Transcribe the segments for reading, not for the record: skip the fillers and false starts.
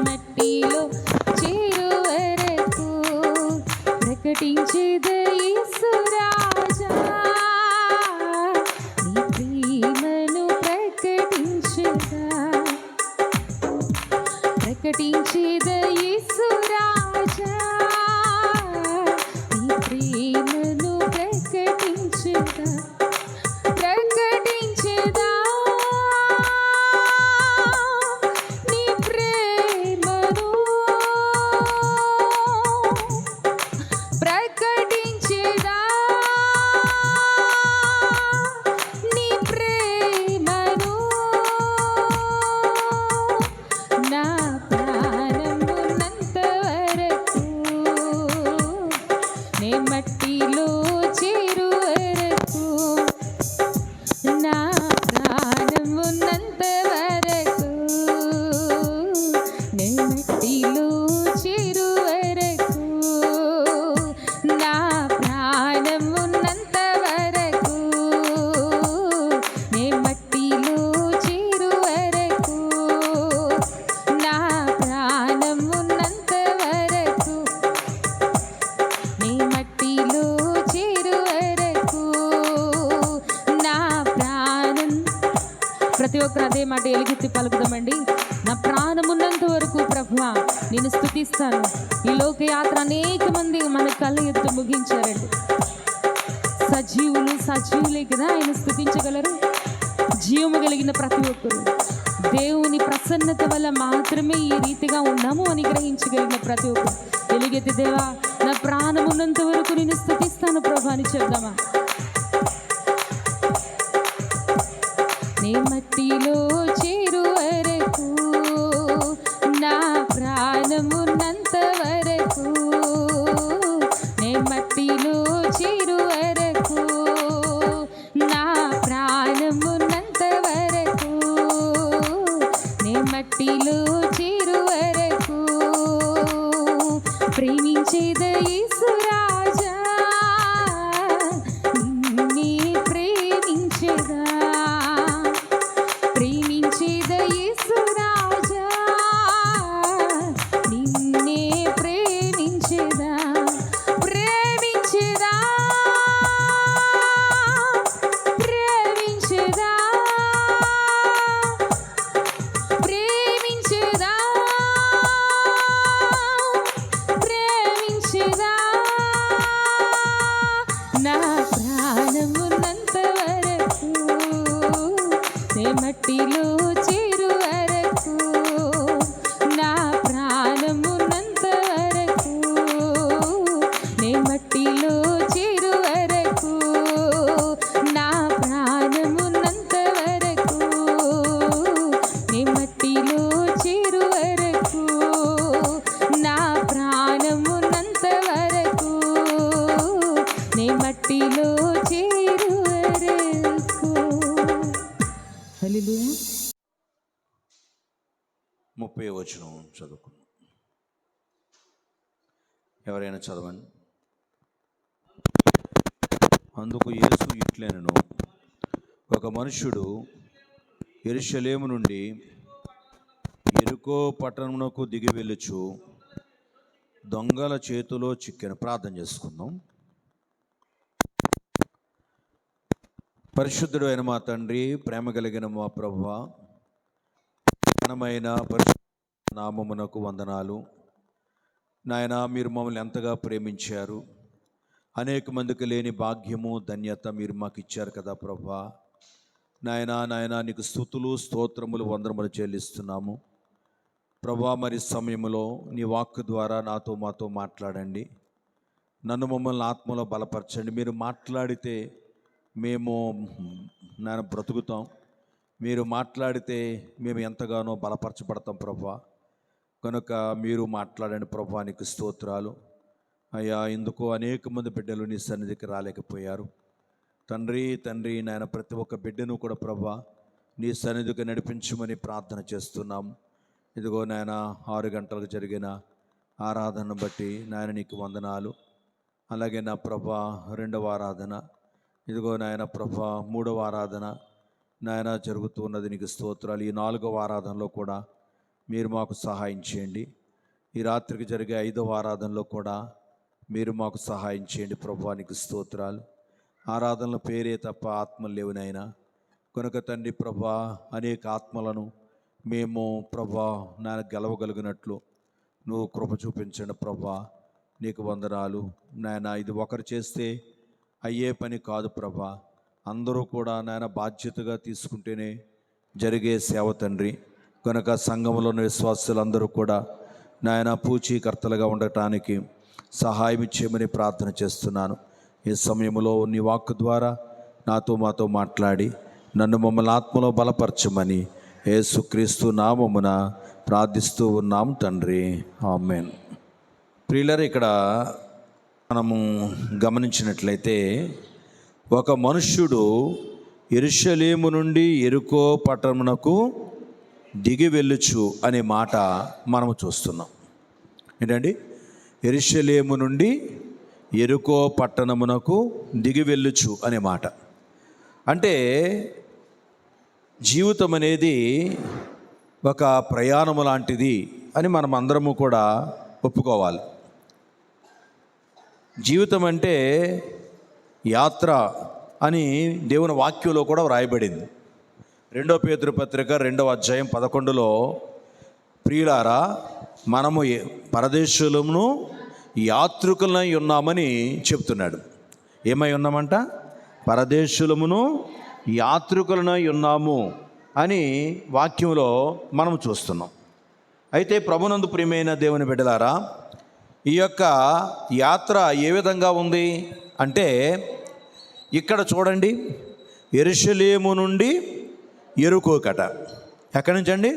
మట్టిలో చేరు వరకు ప్రకటించేద యేసు రాజా, నీ ప్రేమను ప్రకటించేదా, ప్రకటించేద యేసు రాజా, నీ ప్రేమను ప్రకటించేదా, ప్రకటించేదా నీ ప్రేమను, ప్రకటించేదా నీ ప్రేమను, నా ప్రాణమున్నంత వరకు నే మట్టిలో చేరు వరకు, నా ప్రాణమున్నంత వరకు నే మట్టిలో చేరు వరకు, నా ప్రాణమున్నంత వరకు నే మట్టిలో చేరు వరకు, నా ప్రాణమున్నంత వరకు నీ మట్టిలో చేరు వరకు, నా ప్రాణం. ప్రతి ఒక్కరు అదే మాట ఎలుగెత్తి పలుకుదామండి. నా ప్రాణమున్నంత వరకు ప్రభువా నేను స్తుతిస్తాను. ఈ లోకయాత్ర అనేక మంది మన కళ్ళ ఎత్తు ముగించారండి. సజీవులే కదా ఆయన స్తుతించగలరు. జీవము కలిగిన ప్రతి ఒక్కరు దేవుని ప్రసన్నత వల్ల మాత్రమే ఈ రీతిగా ఉన్నాము అని గ్రహించగలిగిన ప్రతి ఒక్కరు ఎలుగెత్తి దేవా నా ప్రాణమున్నంత వరకు నేను స్తుతిస్తాను ప్రభు అని చెప్దామా. నే మట్టిలో చేరు వరకు, నా ప్రాణమున్నంత వరకు నే మట్టిలో చేరు వరకు, నా ప్రాణమున్నంత వరకు నే మట్టిలో చేరు వరకు ప్రేమించేద యేసు రాజా, నిన్నే ప్రేమించేదా, ప్రేమించేద యేసు రాజా, నిన్నే ప్రేమించేదా, ప్రేమించేదా, ప్రేమించేదా, ప్రేమించేదా, ప్రేమించేదా, నా ప్రాణమున్నంత వరకు నే మట్టిలో చేరు వరకు, నా ప్రాణమున్నంత వరకు నే మట్టిలో చేరు వరకు, నా ప్రాణమున్నంత వరకు నే మట్టిలో చేరు వరకు, నా ప్రాణమున్నంత వరకు నే మట్టిలో చేరు వరకు. హల్లెలూయా. 30వ వచనం చదువుకున్నాం. ఎవరైనా చదవండి. అందుకు యేసు ఇట్లనెను, ఒక మనుష్యుడు యెరూషలేము నుండి యెరికో పట్టణమునకు దిగి వెళ్ళుచు దొంగల చేతిలో చిక్కెను. ప్రార్థన చేసుకుందాం. పరిశుద్ధుడు అయిన మా తండ్రి, ప్రేమ కలిగిన మా ప్రభువా, ఘనమైన పరిశుద్ధ నామమునకు వందనాలు నాయనా. మీరు మమ్మల్ని ఎంతగా ప్రేమించారు. అనేక మందికి లేని భాగ్యము ధన్యత మీరు మాకు ఇచ్చారు కదా ప్రభువా. నాయనా నీకు స్తుతులు స్తోత్రములు వందనములు చెల్లిస్తున్నాము ప్రభువా. మరి సమయంలో నీ వాక్కు ద్వారా నాతో మాతో మాట్లాడండి. నన్ను మమ్మల్ని ఆత్మలో బలపరచండి. మీరు మాట్లాడితే మేము నేను బ్రతుకుతాం. మీరు మాట్లాడితే మేము ఎంతగానో బలపరచబడతాం ప్రభువా. కనుక మీరు మాట్లాడండి ప్రభువా. నీకు స్తోత్రాలు అయ్యా. ఇందుకు అనేక మంది బిడ్డలు నీ సన్నిధికి రాలేకపోయారు తండ్రి. నాయన ప్రతి ఒక్క బిడ్డను కూడా ప్రభువా నీ సన్నిధికి నడిపించమని ప్రార్థన చేస్తున్నాం. ఇదిగో నాయన 6 గంటలకు జరిగిన ఆరాధనను బట్టి నాయన నీకు వందనాలు. అలాగే నా ప్రభా 2వ ఆరాధన, ఇదిగో నాయన ప్రభా 3వ ఆరాధన నాయన జరుగుతూ ఉన్నది. నీకు స్తోత్రాలు. ఈ 4వ ఆరాధనలో కూడా మీరు మాకు సహాయం చేయండి. ఈ రాత్రికి జరిగే 5వ ఆరాధనలో కూడా మీరు మాకు సహాయం చేయండి. ప్రభువానికి స్తోత్రాలు. ఆరాధనల పేరే తప్ప ఆత్మలు లేవు నాయనా. కనుక తండ్రి ప్రభా, అనేక ఆత్మలను మేము ప్రభా నాయన గెలవగలిగినట్లు నువ్వు కృప చూపించండి ప్రభా. నీకు వందనాలు నాయన. ఇది ఒకరు చేస్తే అయ్యే పని కాదు ప్రభా. అందరూ కూడా నాయన బాధ్యతగా తీసుకుంటేనే జరిగే సేవ తండ్రి. కనుక సంఘంలోని విశ్వాసులందరూ కూడా నాయన పూచీకర్తలుగా ఉండటానికి సహాయం చేయమని ప్రార్థన చేస్తున్నాను. ఈ సమయంలో నీ వాక్కు ద్వారా మాతో మాట్లాడి నన్ను మమ్మల్ని ఆత్మలో బలపరచమని యేసుక్రీస్తు నామమున ప్రార్థిస్తూ ఉన్నాం తండ్రి, ఆమేన్. ప్రియులారా, ఇక్కడ మనము గమనించినట్లయితే ఒక మనుష్యుడు యెరూషలేము నుండి యెరికో పట్టణమునకు దిగి వెళ్ళుచు అనే మాట మనము చూస్తున్నాం. ఏంటండి? యెరూషలేము నుండి యెరికో పట్టణమునకు దిగి వెళ్ళుచు అనే మాట అంటే జీవితం అనేది ఒక ప్రయాణము లాంటిది అని మనం అందరము కూడా ఒప్పుకోవాలి. జీవితం అంటే యాత్ర అని దేవుని వాక్యంలో కూడా వ్రాయబడింది. 2 పేతురు పత్రిక 2వ అధ్యాయం 11లో, ప్రియులారా మనము పరదేశులమును యాత్రికులై ఉన్నామని చెప్తున్నాడు. ఏమై ఉన్నామంట? పరదేశులమును యాత్రికులనై ఉన్నాము అని వాక్యంలో మనం చూస్తున్నాం. అయితే ప్రభునందు ప్రియమైన దేవుని బిడ్డలారా, ఈ యొక్క యాత్ర ఏ విధంగా ఉంది అంటే, ఇక్కడ చూడండి, యెరూషలేము నుండి యెరికోకట. ఎక్కడి నుంచి అండి?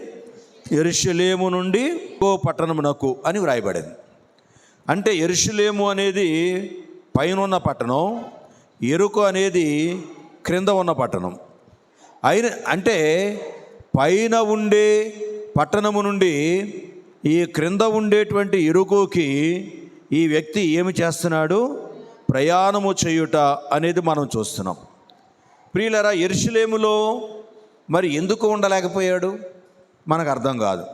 యెరూషలేము నుండి యెరికో పట్టణమునకు అని వ్రాయబడింది. అంటే యెరూషలేము అనేది పైన ఉన్న పట్టణం, యెరికో అనేది క్రింద ఉన్న పట్టణం. అంటే పైన ఉండే పట్టణము నుండి ఈ క్రింద ఉండేటువంటి యెరికోకి ఈ వ్యక్తి ఏమి చేస్తున్నాడు? ప్రయాణము చేయుట అనేది మనం చూస్తున్నాం. ప్రియులారా, యెరూషలేములో మరి ఎందుకు ఉండలేకపోయాడు? మనకు అర్థం కాదు.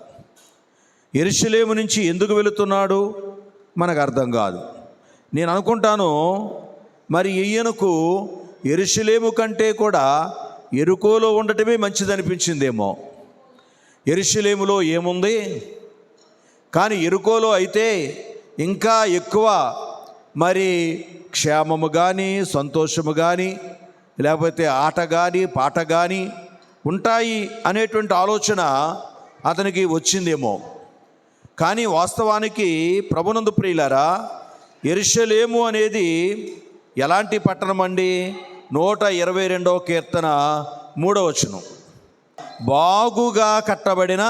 యెరూషలేము నుంచి ఎందుకు వెళుతున్నాడు? మనకు అర్థం కాదు. నేను అనుకుంటాను, మరి ఈయనకు యెరూషలేము కంటే కూడా యెరికోలో ఉండటమే మంచిది అనిపించిందేమో. యెరూషలేములో ఏముంది, కానీ యెరికోలో అయితే ఇంకా ఎక్కువ మరి క్షేమము కానీ, సంతోషము కానీ, లేకపోతే ఆట కానీ, పాట కానీ ఉంటాయి అనేటువంటి ఆలోచన అతనికి వచ్చిందేమో. కానీ వాస్తవానికి ప్రభునందు ప్రియులారా, యెరూషలేము అనేది ఎలాంటి పట్టణం అండి? 122వ కీర్తన 3వ వచనం, బాగుగా కట్టబడిన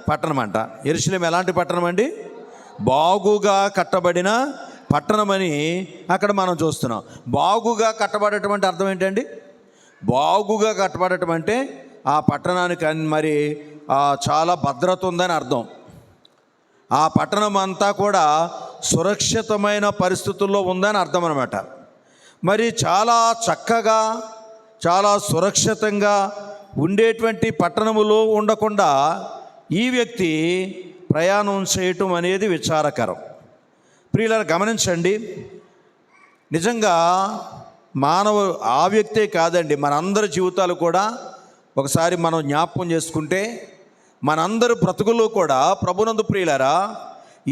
పట్టణం అంట. యెరూషలేము ఎలాంటి పట్టణం అండి? బాగుగా కట్టబడిన పట్టణమని అక్కడ మనం చూస్తున్నాం. బాగుగా కట్టబడటం అంటే అర్థం ఏంటండి? బాగుగా కట్టబడటం అంటే ఆ పట్టణానికి మరి చాలా భద్రత ఉందని అర్థం. ఆ పట్టణం అంతా కూడా సురక్షితమైన పరిస్థితుల్లో ఉందని అర్థం అన్నమాట. మరి చాలా చక్కగా, చాలా సురక్షితంగా ఉండేటువంటి పట్టణములో ఉండకుండా ఈ వ్యక్తి ప్రయాణం చేయటం అనేది విచారకరం. ప్రియులారా, గమనించండి, నిజంగా ఆ వ్యక్తే కాదండి, మనందరి జీవితాలు కూడా ఒకసారి మనం జ్ఞాపకం చేసుకుంటే మనందరి బ్రతుకుల్లో కూడా ప్రభునందు ప్రియులారా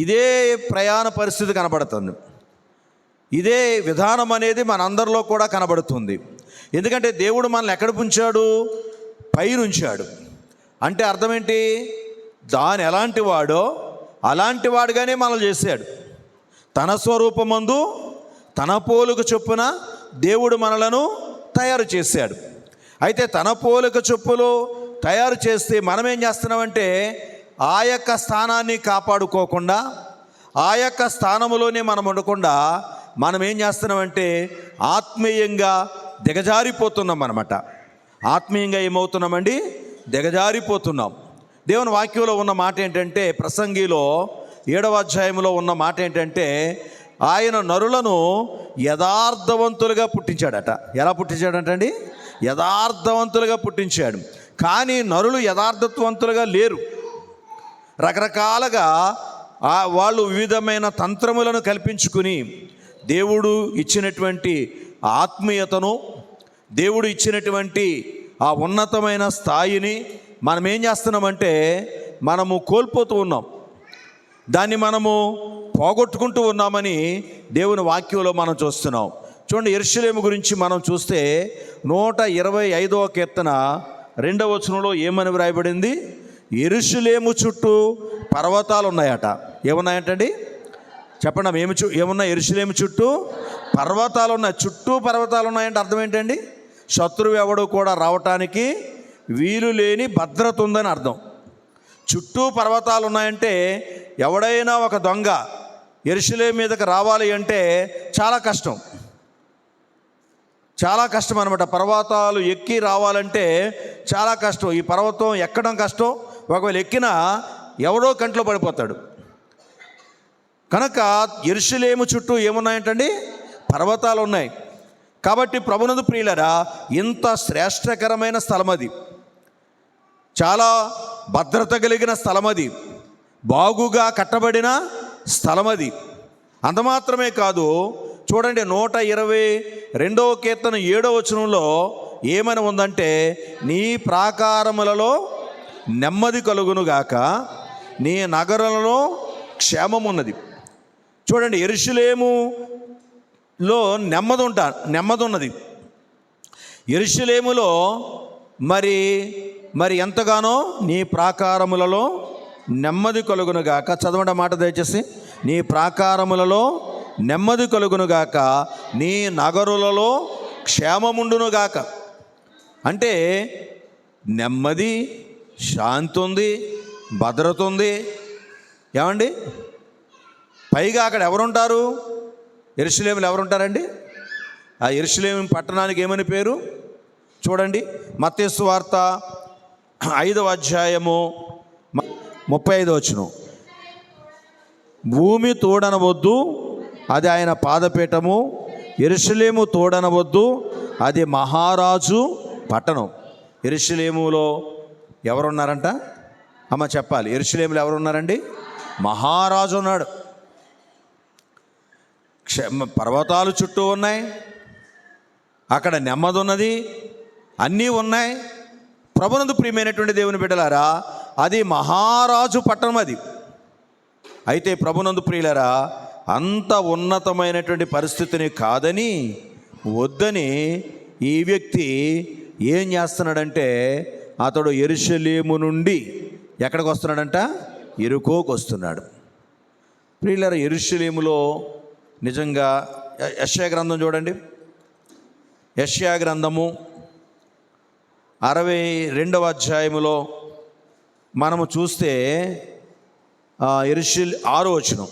ఇదే ప్రయాణ పరిస్థితి కనబడుతుంది. ఇదే విధానం అనేది మనందరిలో కూడా కనబడుతుంది. ఎందుకంటే దేవుడు మనల్ని ఎక్కడ ఉంచాడు? పైన ఉంచాడు. అంటే అర్థం ఏంటి? దాని ఎలాంటి వాడో అలాంటి వాడుగానే మనల్ని చేశాడు. తన స్వరూపమందు తన పోలిక చొప్పున దేవుడు మనలను తయారు చేశాడు. అయితే తన పోలిక చొప్పులు తయారు చేస్తే మనం ఏం చేస్తున్నామంటే ఆ యొక్క స్థానాన్ని కాపాడుకోకుండా, ఆ యొక్క స్థానములోనే మనం ఉండకుండా మనం ఏం చేస్తున్నామంటే ఆత్మీయంగా దిగజారిపోతున్నాం అన్నమాట. ఆత్మీయంగా ఏమవుతున్నామండి? దిగజారిపోతున్నాం. దేవుని వాక్యంలో ఉన్న మాట ఏంటంటే, ప్రసంగిలో 7వ అధ్యాయంలో ఉన్న మాట ఏంటంటే, ఆయన నరులను యథార్థవంతులుగా పుట్టించాడట. ఎలా పుట్టించాడంటండి? యథార్థవంతులుగా పుట్టించాడు. కానీ నరులు యథార్థవంతులుగా లేరు. రకరకాలుగా వాళ్ళు వివిధమైన తంత్రములను కల్పించుకుని దేవుడు ఇచ్చినటువంటి ఆత్మీయతను, దేవుడు ఇచ్చినటువంటి ఆ ఉన్నతమైన స్థాయిని మనం ఏం చేస్తున్నామంటే మనము కోల్పోతూ ఉన్నాం. దాన్ని మనము పోగొట్టుకుంటూ ఉన్నామని దేవుని వాక్యంలో మనం చూస్తున్నాం. చూడండి, యెరూషలేము గురించి మనం చూస్తే 125వ కీర్తన 2వ వచనంలో ఏమని వ్రాయబడింది? యెరూషలేము చుట్టూ పర్వతాలు ఉన్నాయట. ఏమున్నాయంటండి? చెప్పండి, ఏమున్నాయి? యెరూషలేము చుట్టూ పర్వతాలు ఉన్నాయి. చుట్టూ పర్వతాలు ఉన్నాయంటే అర్థం ఏంటండి? శత్రువు ఎవడు కూడా రావటానికి వీలు లేని భద్రత ఉందని అర్థం. చుట్టూ పర్వతాలు ఉన్నాయంటే ఎవడైనా ఒక దొంగ యెరూషలేము మీదకి రావాలి అంటే చాలా కష్టం, చాలా కష్టం అనమాట. పర్వతాలు ఎక్కి రావాలంటే చాలా కష్టం. ఈ పర్వతం ఎక్కడం కష్టం, ఒకవేళ ఎక్కినా ఎవడో కంట్లో పడిపోతాడు. కనుక యెరూషలేము చుట్టూ ఏమున్నాయంటండి? పర్వతాలు ఉన్నాయి. కాబట్టి ప్రభునందు ప్రియులరా, ఇంత శ్రేష్టకరమైన స్థలం అది, చాలా భద్రత కలిగిన స్థలం అది, బాగుగా కట్టబడిన స్థలం అది. అంత మాత్రమే కాదు, చూడండి 122వ కీర్తన 7వ వచనంలో ఏమని ఉందంటే, నీ ప్రాకారములలో నెమ్మది కలుగునుగాక, నీ నగరంలో క్షేమం ఉన్నది. చూడండి, యెరూషలేములో నెమ్మది ఉన్నది. యెరూషలేములో మరి ఎంతగానో నీ ప్రాకారములలో నెమ్మది కలుగునుగాక. చదవండి మాట దయచేసి. నీ ప్రాకారములలో నెమ్మది కలుగునుగాక, నీ నగరులలో క్షేమముండునుగాక. అంటే నెమ్మది, శాంతి ఉంది, భద్రత ఉంది. ఏమండి? పైగా అక్కడ ఎవరుంటారు? యెరూషలేములో ఎవరుంటారండి? ఆ యెరూషలేము పట్టణానికి ఏమని పేరు? చూడండి, మత్తయి సువార్త 5వ అధ్యాయము 35వ వచనం. భూమి తోడనవద్దు, అది ఆయన పాదపీఠము. యెరూషలేము తోడనవద్దు, అది మహారాజు పట్టణం. యెరూషలేములో ఎవరున్నారంట? అమ్మ చెప్పాలి. యెరూషలేములో ఎవరున్నారండి? మహారాజు ఉన్నాడు. పర్వతాలు చుట్టూ ఉన్నాయి, అక్కడ నెమ్మది ఉన్నది, అన్నీ ఉన్నాయి. ప్రభునందు ప్రియమైనటువంటి దేవుని బిడ్డలారా, అది మహారాజు పట్టణం అది. అయితే ప్రభునందు ప్రియులారా, అంత ఉన్నతమైనటువంటి పరిస్థితిని కాదని, వద్దని ఈ వ్యక్తి ఏం చేస్తున్నాడంటే, అతడు యెరూషలేము నుండి ఎక్కడికి వస్తున్నాడంట? యెరికోకు వస్తున్నాడు. ప్రియులారా, యెరూషలేములో నిజంగా యెషయా గ్రంథం చూడండి. యెషయా గ్రంథము 62వ అధ్యాయములో మనము చూస్తే 6వ వచనం,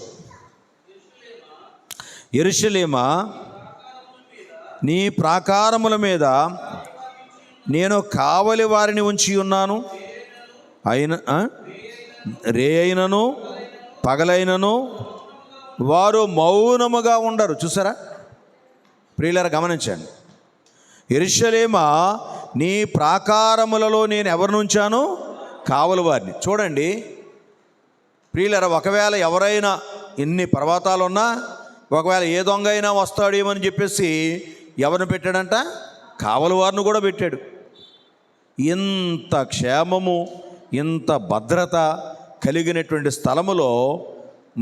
యెరూషలేమా, నీ ప్రాకారముల మీద నేను కావలి వారిని ఉంచి ఉన్నాను. రే అయినను పగలైనను వారు మౌనముగా ఉండరు. చూసారా ప్రియులారా, గమనించండి. యెరూషలేమా, నీ ప్రాకారములలో నేను ఎవరిని ఉంచాను? కావలి వారిని. చూడండి ప్రియులారా, ఒకవేళ ఎవరైనా ఇన్ని పర్వతాలు ఉన్నా, ఒకవేళ ఏ దొంగ అయినా వస్తాడేమని చెప్పేసి ఎవరిని పెట్టాడంట? కావలి వారిని కూడా పెట్టాడు. ఇంత క్షేమము, ఇంత భద్రత కలిగినటువంటి స్థలములో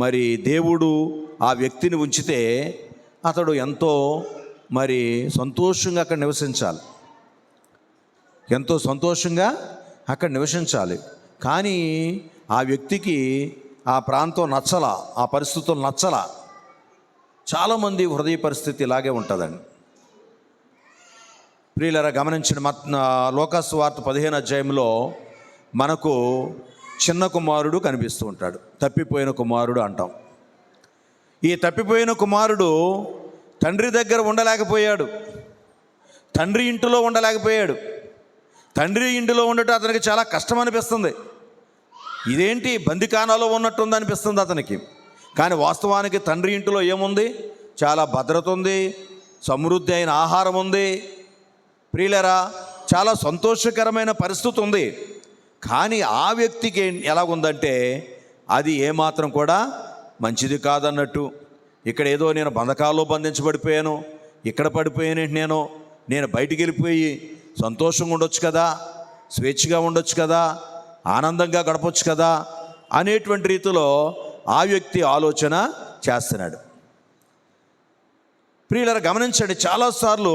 మరి దేవుడు ఆ వ్యక్తిని ఉంచితే అతడు ఎంతో సంతోషంగా అక్కడ నివసించాలి, ఎంతో సంతోషంగా అక్కడ నివసించాలి. కానీ ఆ వ్యక్తికి ఆ ప్రాంతం నచ్చలా, ఆ పరిస్థితులు నచ్చలా. చాలామంది హృదయ పరిస్థితి ఇలాగే ఉంటుందండి. ప్రియులారా, గమనించిన లోకాసు వార్త 15వ అధ్యాయంలో మనకు చిన్న కుమారుడు కనిపిస్తూ ఉంటాడు. తప్పిపోయిన కుమారుడు అంటాం. ఈ తప్పిపోయిన కుమారుడు తండ్రి దగ్గర ఉండలేకపోయాడు, తండ్రి ఇంటిలో ఉండలేకపోయాడు. తండ్రి ఇంటిలో ఉండటం అతనికి చాలా కష్టం అనిపిస్తుంది. ఇదేంటి బందికానాలో ఉన్నట్టుంది అనిపిస్తుంది అతనికి. కానీ వాస్తవానికి తండ్రి ఇంటిలో ఏముంది? చాలా భద్రత ఉంది, సమృద్ధి అయిన ఆహారం ఉంది. ప్రియులరా, చాలా సంతోషకరమైన పరిస్థితి ఉంది. కానీ ఆ వ్యక్తికి ఎలాగుందంటే అది ఏమాత్రం కూడా మంచిది కాదన్నట్టు. ఇక్కడ ఏదో నేను బంధకాల్లో బంధించబడిపోయాను, ఇక్కడ పడిపోయానేంటి, నేను బయటికి వెళ్ళిపోయి సంతోషంగా ఉండొచ్చు కదా, స్వేచ్ఛగా ఉండొచ్చు కదా, ఆనందంగా గడపచ్చు కదా అనేటువంటి రీతిలో ఆ వ్యక్తి ఆలోచన చేస్తున్నాడు. ప్రియులారా గమనించండి, చాలాసార్లు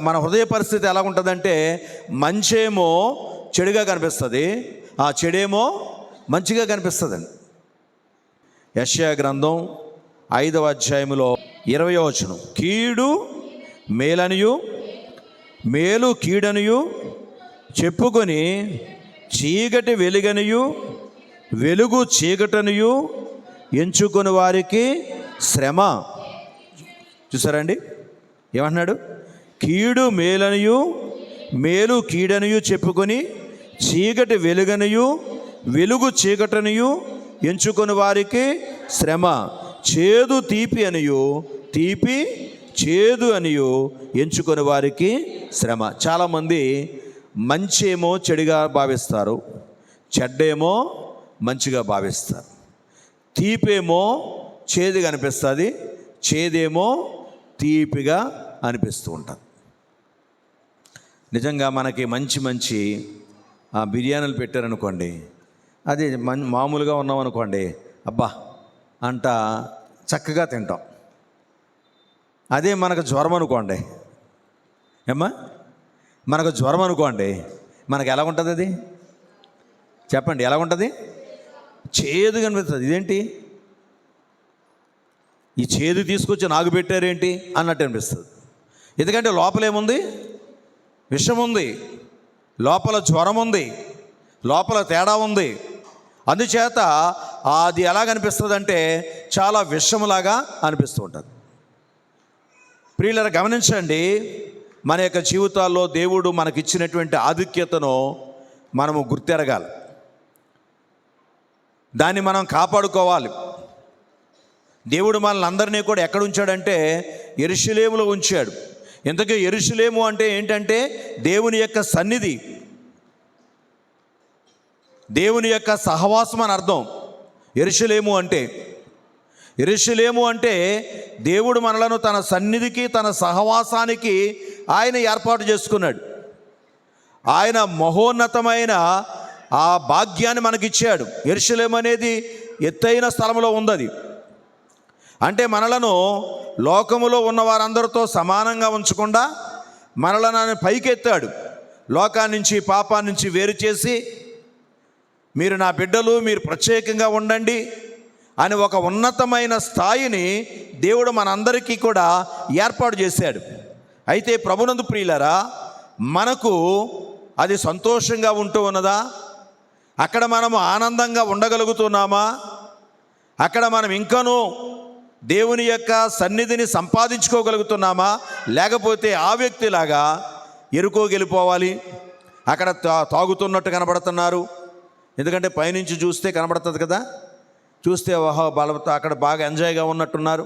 మన హృదయ పరిస్థితి ఎలా ఉంటుందంటే మంచేమో చెడుగా కనిపిస్తుంది, ఆ చెడేమో మంచిగా కనిపిస్తుందండి. యెషయా గ్రంథం 5వ అధ్యాయములో 20వ వచనం, కీడు మేలనియు మేలు కీడనియు చెప్పుకొని చీకటి వెలుగనియు వెలుగు చీకటనియు ఎంచుకొని వారికి శ్రమ. చూసారండి ఏమంటున్నాడు? కీడు మేలనియు మేలు కీడనియు చెప్పుకొని చీకటి వెలుగనియు వెలుగు చీకటనియు ఎంచుకొని వారికి శ్రమ. చేదు తీపి అనియు తీపి చేదు అనియు ఎంచుకొని వారికి శ్రమ. చాలామంది మంచేమో చెడుగా భావిస్తారు, చెడ్డేమో మంచిగా భావిస్తారు. తీపేమో చేదుగా అనిపిస్తుంది, చేదేమో తీపిగా అనిపిస్తూ ఉంటుంది. నిజంగా మనకి మంచి బిర్యానీలు పెట్టారనుకోండి, అది మామూలుగా ఉన్నామనుకోండి, అబ్బా అంట చక్కగా తింటాం. అదే మనకు జ్వరం అనుకోండి, ఏమ్మా మనకు జ్వరం అనుకోండి, మనకు ఎలా ఉంటుంది? అది చెప్పండి, ఎలా ఉంటుంది? చేదుగా అనిపిస్తుంది. ఇదేంటి ఈ చేదు తీసుకొచ్చి నాకు పెట్టారేంటి అన్నట్టు అనిపిస్తుంది. ఎందుకంటే లోపల ఏముంది? విషం ఉంది, లోపల జ్వరం ఉంది, లోపల తేడా ఉంది. అందుచేత అది ఎలాగనిపిస్తుంది అంటే చాలా విషములాగా అనిపిస్తూ ఉంటుంది. ప్రియులారా గమనించండి, మన యొక్క జీవితాల్లో దేవుడు మనకిచ్చినటువంటి ఆధిక్యతను మనము గుర్తెరగాలి, దాన్ని మనం కాపాడుకోవాలి. దేవుడు మనల్ని అందరినీ కూడా ఎక్కడ ఉంచాడంటే యెరూషలేములో ఉంచాడు. ఇంతకీ యెరూషలేము అంటే ఏంటంటే దేవుని యొక్క సన్నిధి, దేవుని యొక్క సహవాసం అని అర్థం. యెరూషలేము అంటే దేవుడు మనలను తన సన్నిధికి తన సహవాసానికి ఆయన ఏర్పాటు చేసుకున్నాడు. ఆయన మహోన్నతమైన ఆ భాగ్యాన్ని మనకిచ్చాడు. యెరూషలేము అనేది ఎత్తైన స్థలంలో ఉంది. అంటే మనలను లోకములో ఉన్న వారందరితో సమానంగా ఉంచకుండా మనలను పైకెత్తాడు. లోకాన్ని నుంచి పాపాన్ని నుంచి వేరు చేసి మీరు నా బిడ్డలు, మీరు ప్రత్యేకంగా ఉండండి అని ఒక ఉన్నతమైన స్థాయిని దేవుడు మనందరికీ కూడా ఏర్పాటు చేశాడు. అయితే ప్రభునందు ప్రియులారా, మనకు అది సంతోషంగా ఉంటూ ఉన్నదా? అక్కడ మనము ఆనందంగా ఉండగలుగుతున్నామా? అక్కడ మనం ఇంకనూ దేవుని యొక్క సన్నిధిని సంపాదించుకోగలుగుతున్నామా? లేకపోతే ఆ వ్యక్తిలాగా ఎరుకోగెలిపోవాలి, అక్కడ తాగుతున్నట్టు కనబడుతున్నారు. ఎందుకంటే పైనుంచి చూస్తే కనబడుతుంది కదా, చూస్తే ఓహో బలతో అక్కడ బాగా ఎంజాయ్గా ఉన్నట్టున్నారు,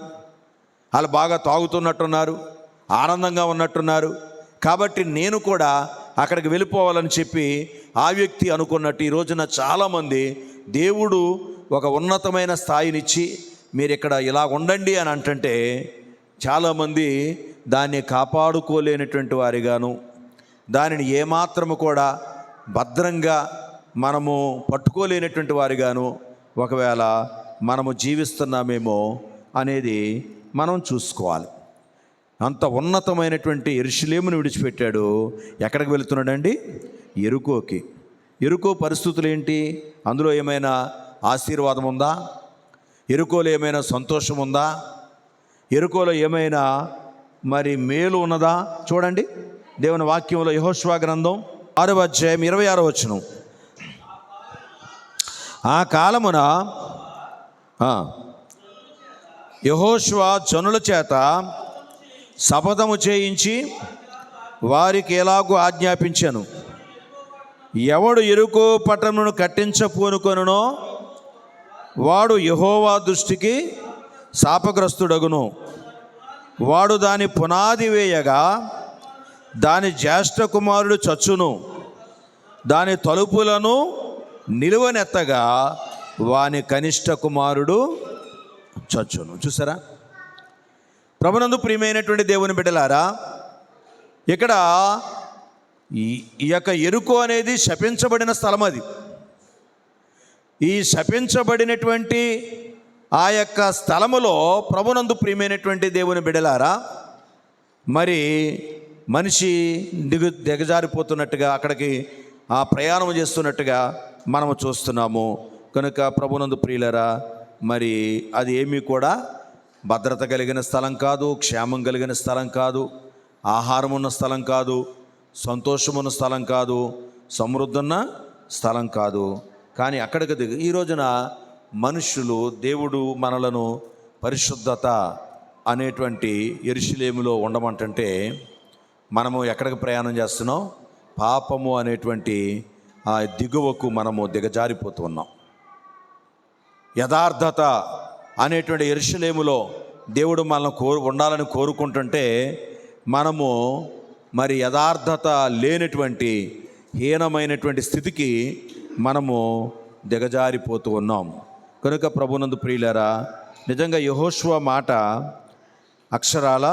వాళ్ళు బాగా తాగుతున్నట్టున్నారు, ఆనందంగా ఉన్నట్టున్నారు, కాబట్టి నేను కూడా అక్కడికి వెళ్ళిపోవాలని చెప్పి ఆ వ్యక్తి అనుకున్నట్టు ఈ రోజున చాలామంది దేవుడు ఒక ఉన్నతమైన స్థాయినిచ్చి మీరు ఇక్కడ ఇలా ఉండండి అని అంటుంటే చాలామంది దాన్ని కాపాడుకోలేనటువంటి వారిగాను, దానిని ఏమాత్రము కూడా భద్రంగా మనము పట్టుకోలేనటువంటి వారిగాను ఒకవేళ మనము జీవిస్తున్నామేమో అనేది మనం చూసుకోవాలి. అంత ఉన్నతమైనటువంటి యెరూషలేమును విడిచిపెట్టాడు. ఎక్కడికి వెళుతున్నాడండి? యెరికోకి. యెరికో పరిస్థితులు ఏంటి? అందులో ఏమైనా ఆశీర్వాదం ఉందా? యెరికోలో ఏమైనా సంతోషం ఉందా? యెరికోలో ఏమైనా మరి మేలు ఉన్నదా? చూడండి దేవుని వాక్యంలో యెహోషువ గ్రంథం 6వ అధ్యాయం 26వ వచనం. ఆ కాలమున యెహోషువ జనుల చేత శపథము చేయించి వారికి ఎలాగూ ఆజ్ఞాపించెను, ఎవడు యెరికో పట్టణమును కట్టించపూనుకొనునో వాడు యెహోవా దృష్టికి శాపగ్రస్తుడగును. వాడు దాని పునాది వేయగా దాని జ్యేష్ఠ కుమారుడు చచ్చును, దాని తలుపులను నిలువనెత్తగా వాని కనిష్ట కుమారుడు చచ్చును. చూసారా? ప్రభునందు ప్రియమైనటువంటి దేవుని బిడ్డలారా, ఇక్కడ ఈ యొక్క యెరికో అనేది శపించబడిన స్థలం. అది ఈ శపించబడినటువంటి ఆ యొక్క స్థలములో ప్రభునందు ప్రియమైనటువంటి దేవుని బిడ్డలారా, మరి మనిషి దిగజారిపోతున్నట్టుగా అక్కడికి ఆ ప్రయాణం చేస్తున్నట్టుగా మనము చూస్తున్నాము. కనుక ప్రభునందు ప్రియులరా, మరి అది ఏమీ కూడా భద్రత కలిగిన స్థలం కాదు, క్షేమం కలిగిన స్థలం కాదు, ఆహారం ఉన్న స్థలం కాదు, సంతోషం ఉన్న స్థలం కాదు, సమృద్ధి ఉన్న స్థలం కాదు. కానీ అక్కడికి ఈ రోజున మనుషులు, దేవుడు మనలను పరిశుద్ధత అనేటువంటి యెరూషలేములో ఉండమంటే మనము ఎక్కడికి ప్రయాణం చేస్తున్నాం? పాపము అనేటువంటి ఆ దిగువకు మనము దిగజారిపోతూ ఉన్నాం. యథార్థత అనేటువంటి యెరూషలేములో దేవుడు మనల్ని ఉండాలని కోరుకుంటుంటే మనము మరి యథార్థత లేనటువంటి హీనమైనటువంటి స్థితికి మనము దిగజారిపోతూ ఉన్నాం. కనుక ప్రభునందు ప్రియులారా, నిజంగా యెహోషువ మాట అక్షరాల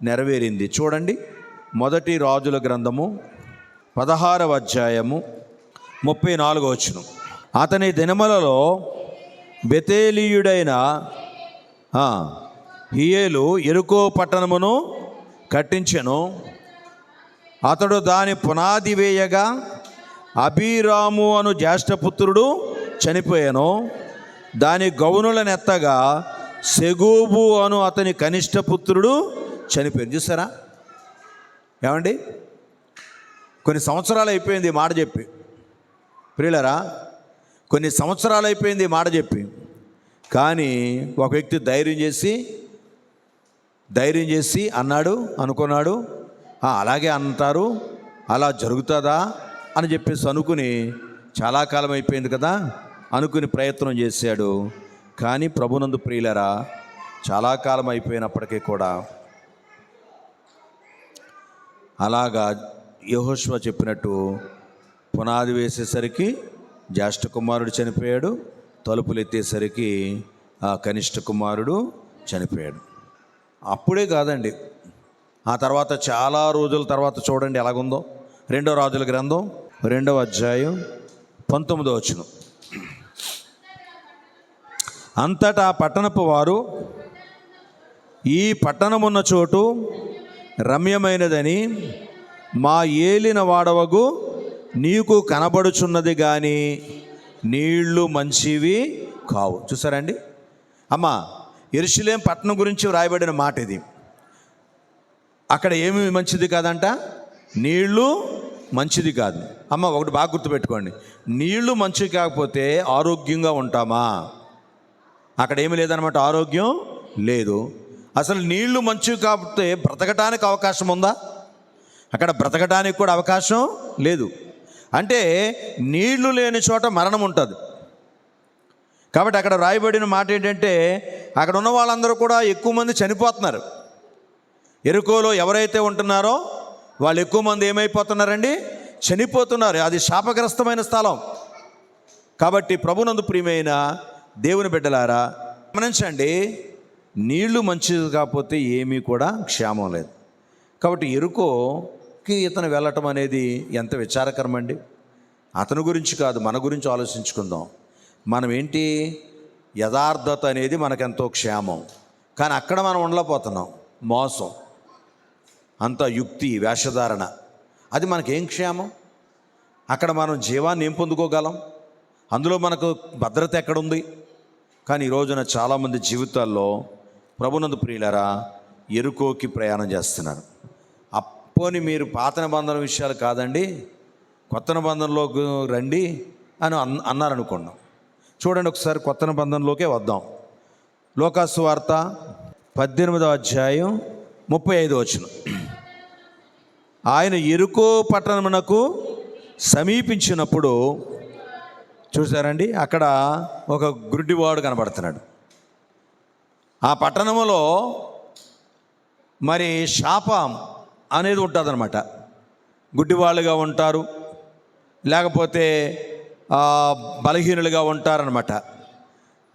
నెరవేరింది. చూడండి, మొదటి రాజుల గ్రంథము 16వ అధ్యాయము 34వ వచనం. అతని దినములలో బెతేలీయుడైన హియేలు యెరికో పట్టణమును కట్టించెను. అతడు దాని పునాది వేయగా అబీరాము అను జ్యేష్ఠపుత్రుడు చనిపోయాను. దాని గౌనులనెత్తగా సెగూబు అను అతని కనిష్ట పుత్రుడు చనిపోయాను. చూసారా? ఏమండి, కొన్ని సంవత్సరాలు అయిపోయింది ఈ మాట చెప్పి. ప్రియులరా, కొన్ని సంవత్సరాలు అయిపోయింది ఈ మాట చెప్పి. కానీ ఒక వ్యక్తి ధైర్యం చేసి అనుకున్నాడు, అలాగే అంటారు, అలా జరుగుతుందా అని చెప్పేసి అనుకుని, చాలా కాలం అయిపోయింది కదా అనుకుని ప్రయత్నం చేశాడు. కానీ ప్రభునందు ప్రియులరా, చాలా కాలం అయిపోయినప్పటికీ కూడా అలాగా యెహోషువ చెప్పినట్టు పునాది వేసేసరికి జ్యేష్ఠ కుమారుడు చనిపోయాడు, తలుపులు ఎత్తేసరికి ఆ కనిష్ట కుమారుడు చనిపోయాడు. అప్పుడే కాదండి, ఆ తర్వాత చాలా రోజుల తర్వాత చూడండి ఎలాగుందో. 2వ రాజుల గ్రంథం 2వ అధ్యాయం 19వ వచనం. అంతటా పట్టణపు వారు, ఈ పట్టణమున్న చోటు రమ్యమైనదని మా ఏలిన వాడవగు నీకు కనబడుచున్నది కానీ నీళ్లు మంచివి కావు. చూసారండి అమ్మ, యెరూషలేము పట్టణం గురించి వ్రాయబడిన మాట ఇది. అక్కడ ఏమి మంచిది కాదంట? నీళ్లు మంచిది కాదు. అమ్మ, ఒకటి బాగా గుర్తుపెట్టుకోండి, నీళ్లు మంచివి కాకపోతే ఆరోగ్యంగా ఉంటామా? అక్కడ ఏమీ లేదనమాట, ఆరోగ్యం లేదు. అసలు నీళ్లు మంచివి కాకపోతే బ్రతకటానికి అవకాశం ఉందా? అక్కడ బ్రతకడానికి కూడా అవకాశం లేదు. అంటే నీళ్లు లేని చోట మరణం ఉంటుంది. కాబట్టి అక్కడ రాయబడిన మాట ఏంటంటే, అక్కడ ఉన్న వాళ్ళందరూ కూడా ఎక్కువ మంది చనిపోతున్నారు. యెరికోలో ఎవరైతే ఉంటున్నారో వాళ్ళు ఎక్కువ మంది ఏమైపోతున్నారండి? చనిపోతున్నారు. అది శాపగ్రస్తమైన స్థలం. కాబట్టి ప్రభునందు ప్రియమైన దేవుని బిడ్డలారా, గమనించండి, నీళ్లు మంచిది కాకపోతే ఏమీ కూడా క్షేమం లేదు. కాబట్టి యెరికోకి ఇతను వెళ్ళటం అనేది ఎంత విచారకరమండి. అతని గురించి కాదు, మన గురించి ఆలోచించుకుందాం. మనం ఏంటి, యథార్థత అనేది మనకెంతో క్షేమం. కానీ అక్కడ మనం ఉండలేకపోతున్నాం. మోసం, అంత యుక్తి, వేషధారణ, అది మనకేం క్షేమం? అక్కడ మనం జీవాన్ని ఏం పొందుకోగలం? అందులో మనకు భద్రత ఎక్కడుంది? కానీ ఈ రోజున చాలామంది జీవితాల్లో ప్రభునందు ప్రియులారా యెరికోకి ప్రయాణం చేస్తున్నారు. అప్పోని మీరు పాత నిబంధన విషయాలు కాదండి, కొత్త నిబంధనలోకి రండి అని అన్నారనుకున్నాం. చూడండి, ఒకసారి కొత్త నిబంధనలోకే వద్దాం. లూకాసు వార్త 18వ అధ్యాయం 35వ వచనం. ఆయన యెరికో పట్టణమునకు సమీపించినప్పుడు, చూసారండి, అక్కడ ఒక గుడ్డివాడు కనబడుతున్నాడు. ఆ పట్టణములో మరి శాపం అనేది ఉంటుందన్నమాట. గుడ్డివాళ్ళుగా ఉంటారు, లేకపోతే బలహీనులుగా ఉంటారనమాట.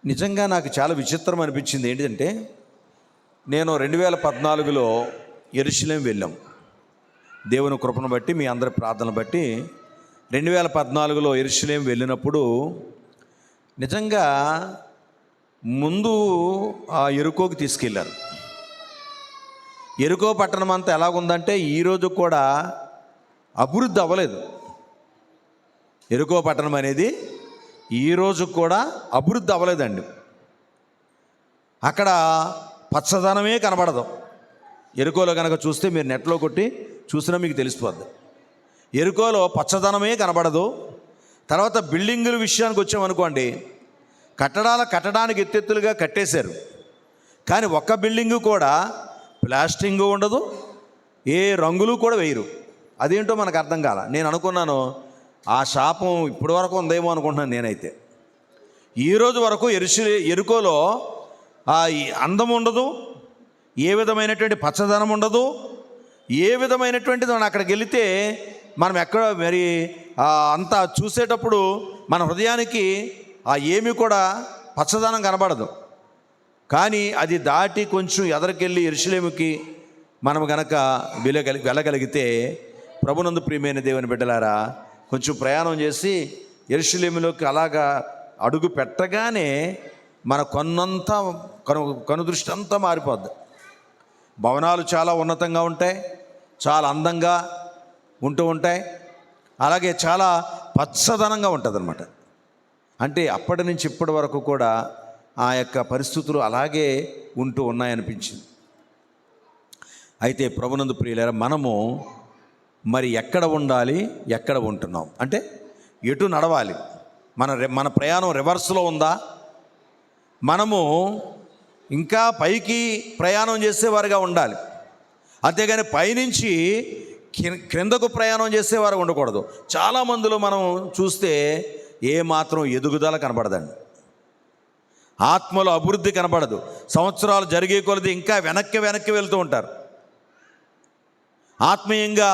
నిజంగా నాకు చాలా విచిత్రం అనిపించింది. ఏంటంటే నేను 2014లో యెరూషలేం వెళ్ళాం. దేవుని కృపను బట్టి, మీ అందరి ప్రార్థనలు బట్టి 2014లో యెరూషలేం వెళ్ళినప్పుడు నిజంగా ముందు ఆ యెరికోకి తీసుకెళ్ళారు. యెరికో పట్టణం అంతా ఎలాగుందంటే ఈరోజు కూడా అభివృద్ధి అవ్వలేదు. యెరికో పట్టణం అనేది ఈరోజు కూడా అభివృద్ధి అవ్వలేదండి. అక్కడ పచ్చదనమే కనబడదు. యెరికోలో కనుక చూస్తే మీరు నెట్లో కొట్టి చూసినా మీకు తెలిసిపోద్ది. యెరికోలో పచ్చదనమే కనబడదు. తర్వాత బిల్డింగుల విషయానికి వచ్చామనుకోండి, కట్టడానికి ఎత్తెత్తులుగా కట్టేశారు, కానీ ఒక్క బిల్డింగు కూడా ప్లాస్టింగు ఉండదు, ఏ రంగులు కూడా వేయరు. అదేంటో మనకు అర్థం కాల. నేను అనుకున్నాను ఆ శాపం ఇప్పటి వరకు ఉందేమో అనుకుంటున్నాను నేనైతే. ఈరోజు వరకు యెరికోలో అందం ఉండదు, ఏ విధమైనటువంటి పచ్చదనం ఉండదు, ఏ విధమైనటువంటిది. మనం అక్కడికి వెళితే మనం ఎక్కడ మరి అంతా చూసేటప్పుడు మన హృదయానికి ఏమీ కూడా పచ్చదనం కనబడదు. కానీ అది దాటి కొంచెం ఎదరికెళ్ళి యెరూషలేముకి మనం గనక వెళ్ళగలిగితే, ప్రభునందు ప్రియమైన దేవుని బిడ్డలారా, కొంచెం ప్రయాణం చేసి యెరూషలేములోకి అలాగా అడుగు పెట్టగానే మన కనుదృష్టి అంతా మారిపోద్ది. భవనాలు చాలా ఉన్నతంగా ఉంటాయి, చాలా అందంగా ఉంటూ ఉంటాయి, అలాగే చాలా పచ్చదనంగా ఉంటుంది అన్నమాట. అంటే అప్పటి నుంచి ఇప్పటి వరకు కూడా ఆ యొక్క పరిస్థితులు అలాగే ఉంటూ ఉన్నాయనిపించింది. అయితే ప్రభునందు ప్రియులారా, మనము మరి ఎక్కడ ఉండాలి, ఎక్కడ ఉంటున్నాం అంటే ఎటు నడవాలి? మన ప్రయాణం రివర్స్లో ఉందా? మనము ఇంకా పైకి ప్రయాణం చేసేవారుగా ఉండాలి, అంతేగాని పైనుంచి క్రిందకు ప్రయాణం చేసేవారు ఉండకూడదు. చాలామందిలో మనం చూస్తే ఏమాత్రం ఎదుగుదల కనబడదండి, ఆత్మలో అభివృద్ధి కనబడదు. సంవత్సరాలు జరిగే కొలది ఇంకా వెనక్కి వెళ్తూ ఉంటారు, ఆత్మీయంగా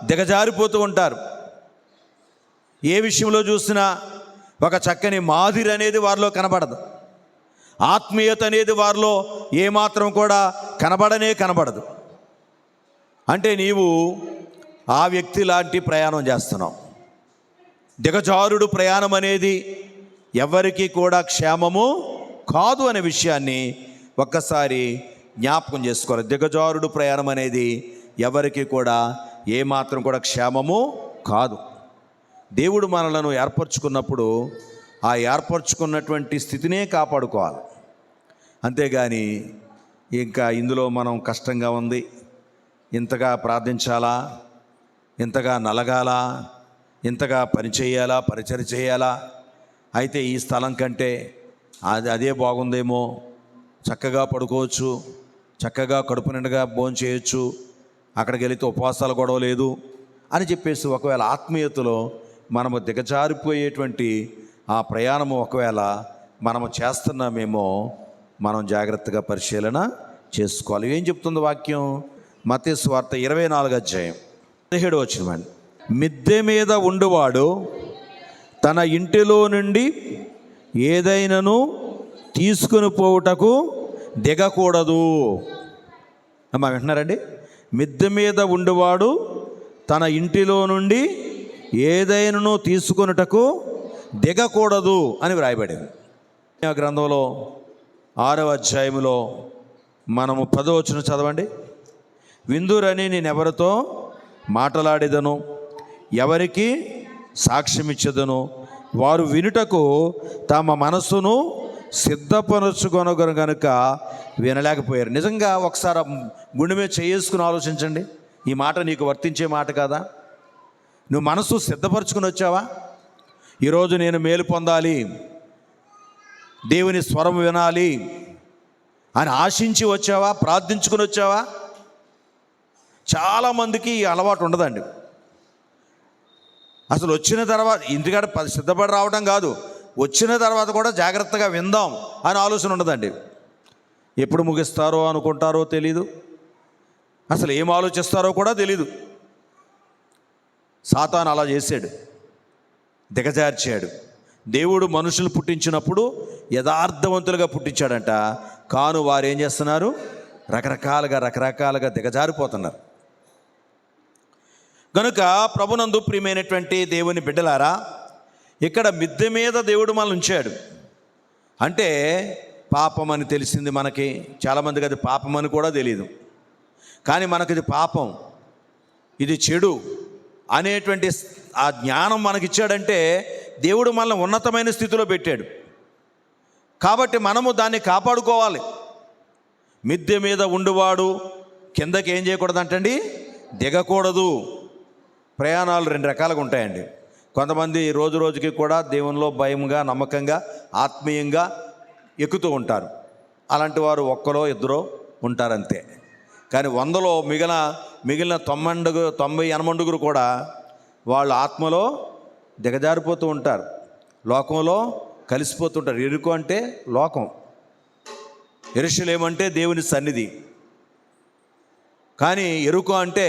దిగజారిపోతూ ఉంటారు. ఏ విషయంలో చూసినా ఒక చక్కని మాదిరి అనేది వారిలో కనబడదు, ఆత్మీయత అనేది వారిలో ఏమాత్రం కూడా కనబడదు. అంటే నీవు ఆ వ్యక్తి లాంటి ప్రయాణం చేస్తున్నావు. దిగజారుడు ప్రయాణం అనేది ఎవరికి కూడా క్షేమము కాదు అనే విషయాన్ని ఒక్కసారి జ్ఞాపకం చేసుకోవాలి. దిగజారుడు ప్రయాణం అనేది ఎవరికి కూడా ఏమాత్రం కూడా క్షేమము కాదు. దేవుడు మనలను ఏర్పరచుకున్నప్పుడు ఆ ఏర్పరచుకున్నటువంటి స్థితినే కాపాడుకోవాలి, అంతేగాని ఇంకా ఇందులో మనం కష్టంగా ఉంది, ఇంతగా ప్రార్థించాలా, ఇంతగా నలగాలా, ఇంతగా పనిచేయాలా, పరిచర్య చేయాలా, అయితే ఈ స్థలం కంటే అదే బాగుందేమో, చక్కగా పడుకోవచ్చు, చక్కగా కడుపు నిండుగా భోజనం చేయొచ్చు, అక్కడికి వెళితే ఉపవాసాలు గొడవ లేదు అని చెప్పేసి ఒకవేళ ఆత్మీయతలో మనము దిగజారిపోయేటువంటి ఆ ప్రయాణము ఒకవేళ మనము చేస్తున్నామేమో మనం జాగ్రత్తగా పరిశీలన చేసుకోవాలి. ఏం చెప్తుంది వాక్యం? మత్తయి సువార్త 24వ అధ్యాయం 17వ వచనం. మిద్దె మీద ఉండువాడు తన ఇంటిలో నుండి ఏదైనాను తీసుకుని పోవుటకు దిగకూడదు. అమ్మా వింటున్నారండి? మిద్దె మీద ఉండువాడు తన ఇంటిలో నుండి ఏదైనాను తీసుకొనుటకు దిగకూడదు అని వ్రాయబడింది. ఆ గ్రంథంలో 6వ అధ్యాయంలో మనము 10వ వచనం చదవండి. విందురని నేనెవరితో మాట్లాడేదను, ఎవరికి సాక్ష్యమిచ్చదను, వారు వినుటకు తమ మనస్సును సిద్ధపరచుకొనగను గనుక వినలేకపోయారు. నిజంగా ఒకసారి గుండె మీద చేసుకుని ఆలోచించండి. ఈ మాట నీకు వర్తించే మాట కాదా? నువ్వు మనసు సిద్ధపరచుకుని వచ్చావా? ఈరోజు నేను మేలు పొందాలి, దేవుని స్వరం వినాలి అని ఆశించి వచ్చావా? ప్రార్థించుకుని వచ్చావా? చాలామందికి ఈ అలవాటు ఉండదండి. అసలు వచ్చిన తర్వాత ఇంటికాడ సిద్ధపడి రావడం కాదు, వచ్చిన తర్వాత కూడా జాగ్రత్తగా విందాం అని ఆలోచన ఉండదండి. ఎప్పుడు ముగిస్తారో అనుకుంటారో తెలీదు, అసలు ఏం ఆలోచిస్తారో కూడా తెలీదు. సాతాను అలా చేశాడు. దిగజార్చాడు. దేవుడు మనుషులు పుట్టించినప్పుడు యథార్థవంతులుగా పుట్టించాడంట. కాను వారు ఏం చేస్తున్నారు? రకరకాలుగా దిగజారిపోతున్నారు. కనుక ప్రభునందు ప్రియమైనటువంటి దేవుని బిడ్డలారా, ఇక్కడ మిద్దె మీద దేవుడు మనల్ని ఉంచాడు. అంటే పాపం అని తెలిసింది మనకి. చాలామందికి అది పాపం అని కూడా తెలియదు. కానీ మనకి ఇది పాపం, ఇది చెడు అనేటువంటి ఆ జ్ఞానం మనకిచ్చాడంటే దేవుడు మనల్ని ఉన్నతమైన స్థితిలో పెట్టాడు. కాబట్టి మనము దాన్ని కాపాడుకోవాలి. మిద్దె మీద ఉండువాడు కిందకి ఏం చేయకూడదంటండి? దిగకూడదు. ప్రయాణాలు 2 రకాలుగా ఉంటాయండి. కొంతమంది రోజు రోజుకి కూడా దేవునిలో భయంగా, నమ్మకంగా, ఆత్మీయంగా ఎక్కుతూ ఉంటారు. అలాంటి వారు ఒక్కరో ఇద్దరో ఉంటారంతే. కానీ 100లో మిగిలిన 98 కూడా వాళ్ళు ఆత్మలో దిగజారిపోతూ ఉంటారు, లోకంలో కలిసిపోతుంటారు. ఎరుకు అంటే లోకం, యెరూషలేము అంటే దేవుని సన్నిధి. కానీ ఎరుకు అంటే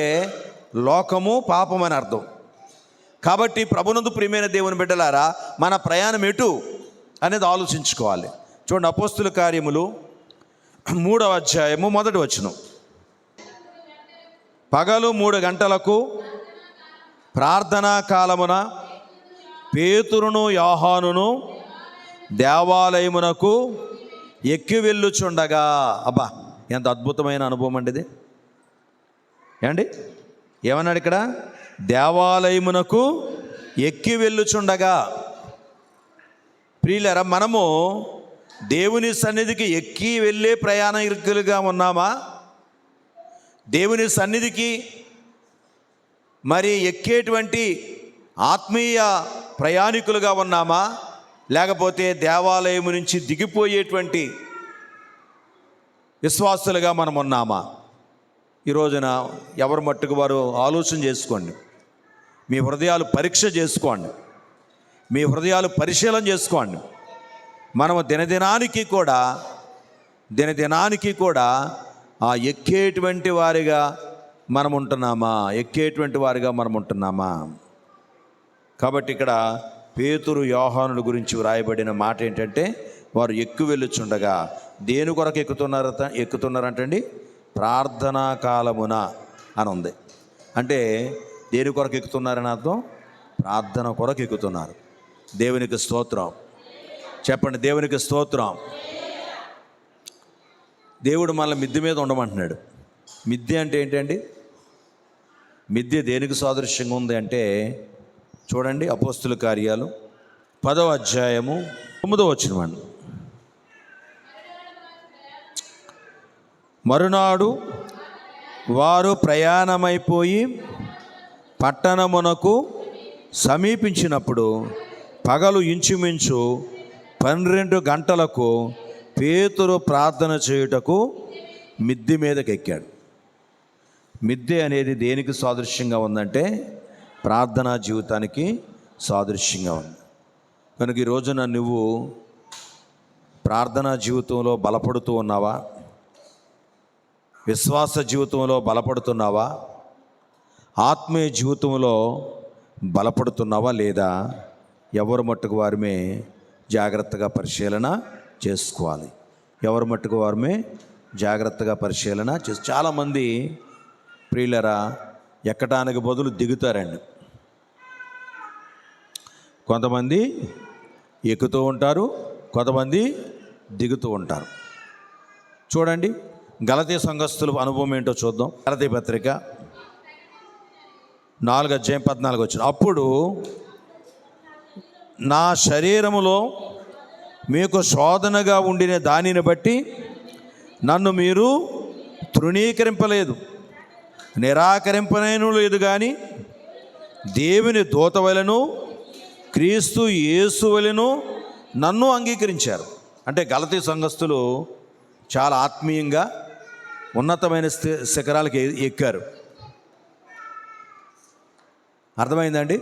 లోకము, పాపం అని అర్థం. కాబట్టి ప్రభునందు ప్రియమైన దేవుని బిడ్డలారా, మన ప్రయాణం ఎటు అనేది ఆలోచించుకోవాలి. చూడండి, అపోస్తుల కార్యములు 3వ అధ్యాయము 1వ వచనం. పగలు 3 గంటలకు ప్రార్థనా కాలమున పేతురును యోహానును దేవాలయమునకు ఎక్కి వెళ్ళుచుండగా. అబ్బా, ఎంత అద్భుతమైన అనుభవం అండి ఇది. ఏమండి, ఏమన్నాడు ఇక్కడ? దేవాలయమునకు ఎక్కి వెళ్ళుచుండగా. ప్రియులారా, మనము దేవుని సన్నిధికి ఎక్కి వెళ్ళే ప్రయాణికులుగా ఉన్నామా? దేవుని సన్నిధికి మరి ఎక్కేటువంటి ఆత్మీయ ప్రయాణికులుగా ఉన్నామా? లేకపోతే దేవాలయం నుంచి దిగిపోయేటువంటి విశ్వాసులుగా మనం ఉన్నామా? ఈ రోజున ఎవరి మట్టుకు వారు ఆలోచన చేసుకోండి. మీ హృదయాలు పరీక్ష చేసుకోండి, మీ హృదయాలు పరిశీలన చేసుకోండి. మనము దినదినానికి కూడా ఆ ఎక్కేటువంటి వారిగా మనం ఉంటున్నామా? కాబట్టి ఇక్కడ పేతురు యోహానుల గురించి వ్రాయబడిన మాట ఏంటంటే, వారు ఎక్కు వెళ్ళుచుండగా. దేని కొరకు ఎక్కుతున్నారంటండి? ప్రార్థనా కాలమున అని ఉంది. అంటే దేని కొరకు ఎక్కుతున్నారని అర్థం? ప్రార్థన కొరకు ఎక్కుతున్నారు. దేవునికి స్తోత్రం చెప్పండి, దేవునికి స్తోత్రం. దేవుడు మనల్ని మిద్దె మీద ఉండమంటున్నాడు. మిద్దె అంటే ఏంటండి? మిద్దె దేనికి సాదృశ్యంగా ఉంది అంటే, చూడండి, అపోస్తుల కార్యాలు 10వ అధ్యాయము 9వ వచనం. మరునాడు వారు ప్రయాణమైపోయి పట్టణమునకు సమీపించినప్పుడు పగలు ఇంచుమించు 12 గంటలకు పేతురు ప్రార్థన చేయుటకు మిద్దె మీదకి ఎక్కాడు. మిద్దె అనేది దేనికి సాదృశ్యంగా ఉందంటే, ప్రార్థనా జీవితానికి సాదృశ్యంగా ఉంది. కనుక ఈ రోజున నువ్వు ప్రార్థనా జీవితంలో బలపడుతూ ఉన్నావా? విశ్వాస జీవితంలో బలపడుతున్నావా? ఆత్మీయ జీవితంలో బలపడుతున్నావా లేదా? ఎవరి మట్టుకు వారిమే జాగ్రత్తగా పరిశీలన చేసుకోవాలి. చాలామంది ప్రియులరా ఎక్కడానికి బదులు దిగుతారండి. కొంతమంది ఎక్కుతూ ఉంటారు, కొంతమంది దిగుతూ ఉంటారు. చూడండి, గలతీ సంఘస్థుల అనుభవం ఏంటో చూద్దాం. గలతీ పత్రిక 4వ అధ్యాయం 14వ వచనం. అప్పుడు నా శరీరములో మీకు శోధనగా ఉండిన దానిని బట్టి నన్ను మీరు తృణీకరింపలేదు, నిరాకరింపనేను లేదు. కానీ దేవుని దూత వలెను క్రీస్తు యేసు వలెను నన్ను అంగీకరించారు. అంటే గలతీ సంఘస్థులు చాలా ఆత్మీయంగా ఉన్నతమైన శిఖరాలకు ఎక్కారు. అర్థమైందండి?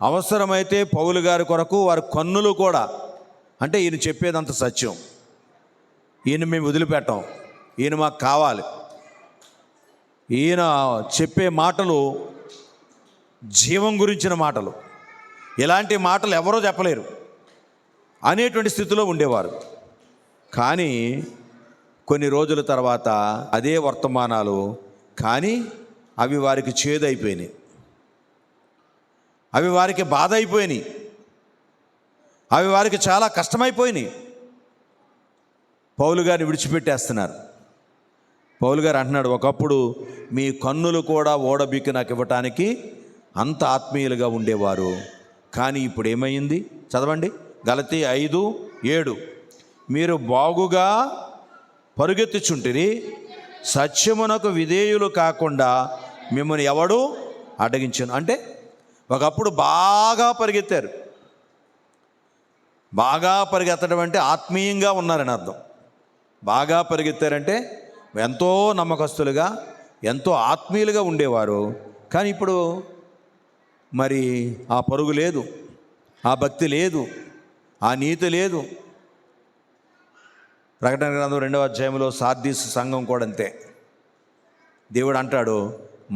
అవసరమైతే పౌలు గారి కొరకు వారి కన్నులు కూడా, అంటే ఈయన చెప్పేదంత సత్యం, ఈయన మేము వదిలిపెట్టాం, ఈయన మాకు కావాలి, ఈయన చెప్పే మాటలు జీవం గురించిన మాటలు, ఇలాంటి మాటలు ఎవరో చెప్పలేరు అనేటువంటి స్థితిలో ఉండేవారు. కానీ కొన్ని రోజుల తర్వాత అదే వర్తమానాలు, కానీ అవి వారికి చేదైపోయినాయి, అవి వారికి బాధ అయిపోయినాయి, అవి వారికి చాలా కష్టమైపోయినాయి. పౌలు గారిని విడిచిపెట్టేస్తున్నారు. పౌలు గారు అంటున్నాడు, ఒకప్పుడు మీ కన్నులు కూడా ఓడబిక్కి నాకు ఇవ్వటానికి అంత ఆత్మీయులుగా ఉండేవారు, కానీ ఇప్పుడు ఏమైంది? చదవండి, గలతీ 5:7. మీరు బాగుగా పరుగెత్తుచుంటిరి, సత్యమునకు విధేయులు కాకుండా మిమ్మల్ని ఎవడు అడ్డగించను. అంటే ఒకప్పుడు బాగా పరిగెత్తారు. బాగా పరిగెత్తడం అంటే ఆత్మీయంగా ఉన్నారని అర్థం. బాగా పరిగెత్తారంటే ఎంతో నమ్మకస్తులుగా, ఎంతో ఆత్మీయులుగా ఉండేవారు. కానీ ఇప్పుడు మరి ఆ పరుగు లేదు, ఆ భక్తి లేదు, ఆ నీతి లేదు. ప్రకటన గ్రంథం 2వ అధ్యాయంలో సార్దీస్ సంఘం కూడా అంతే. దేవుడు అంటాడు,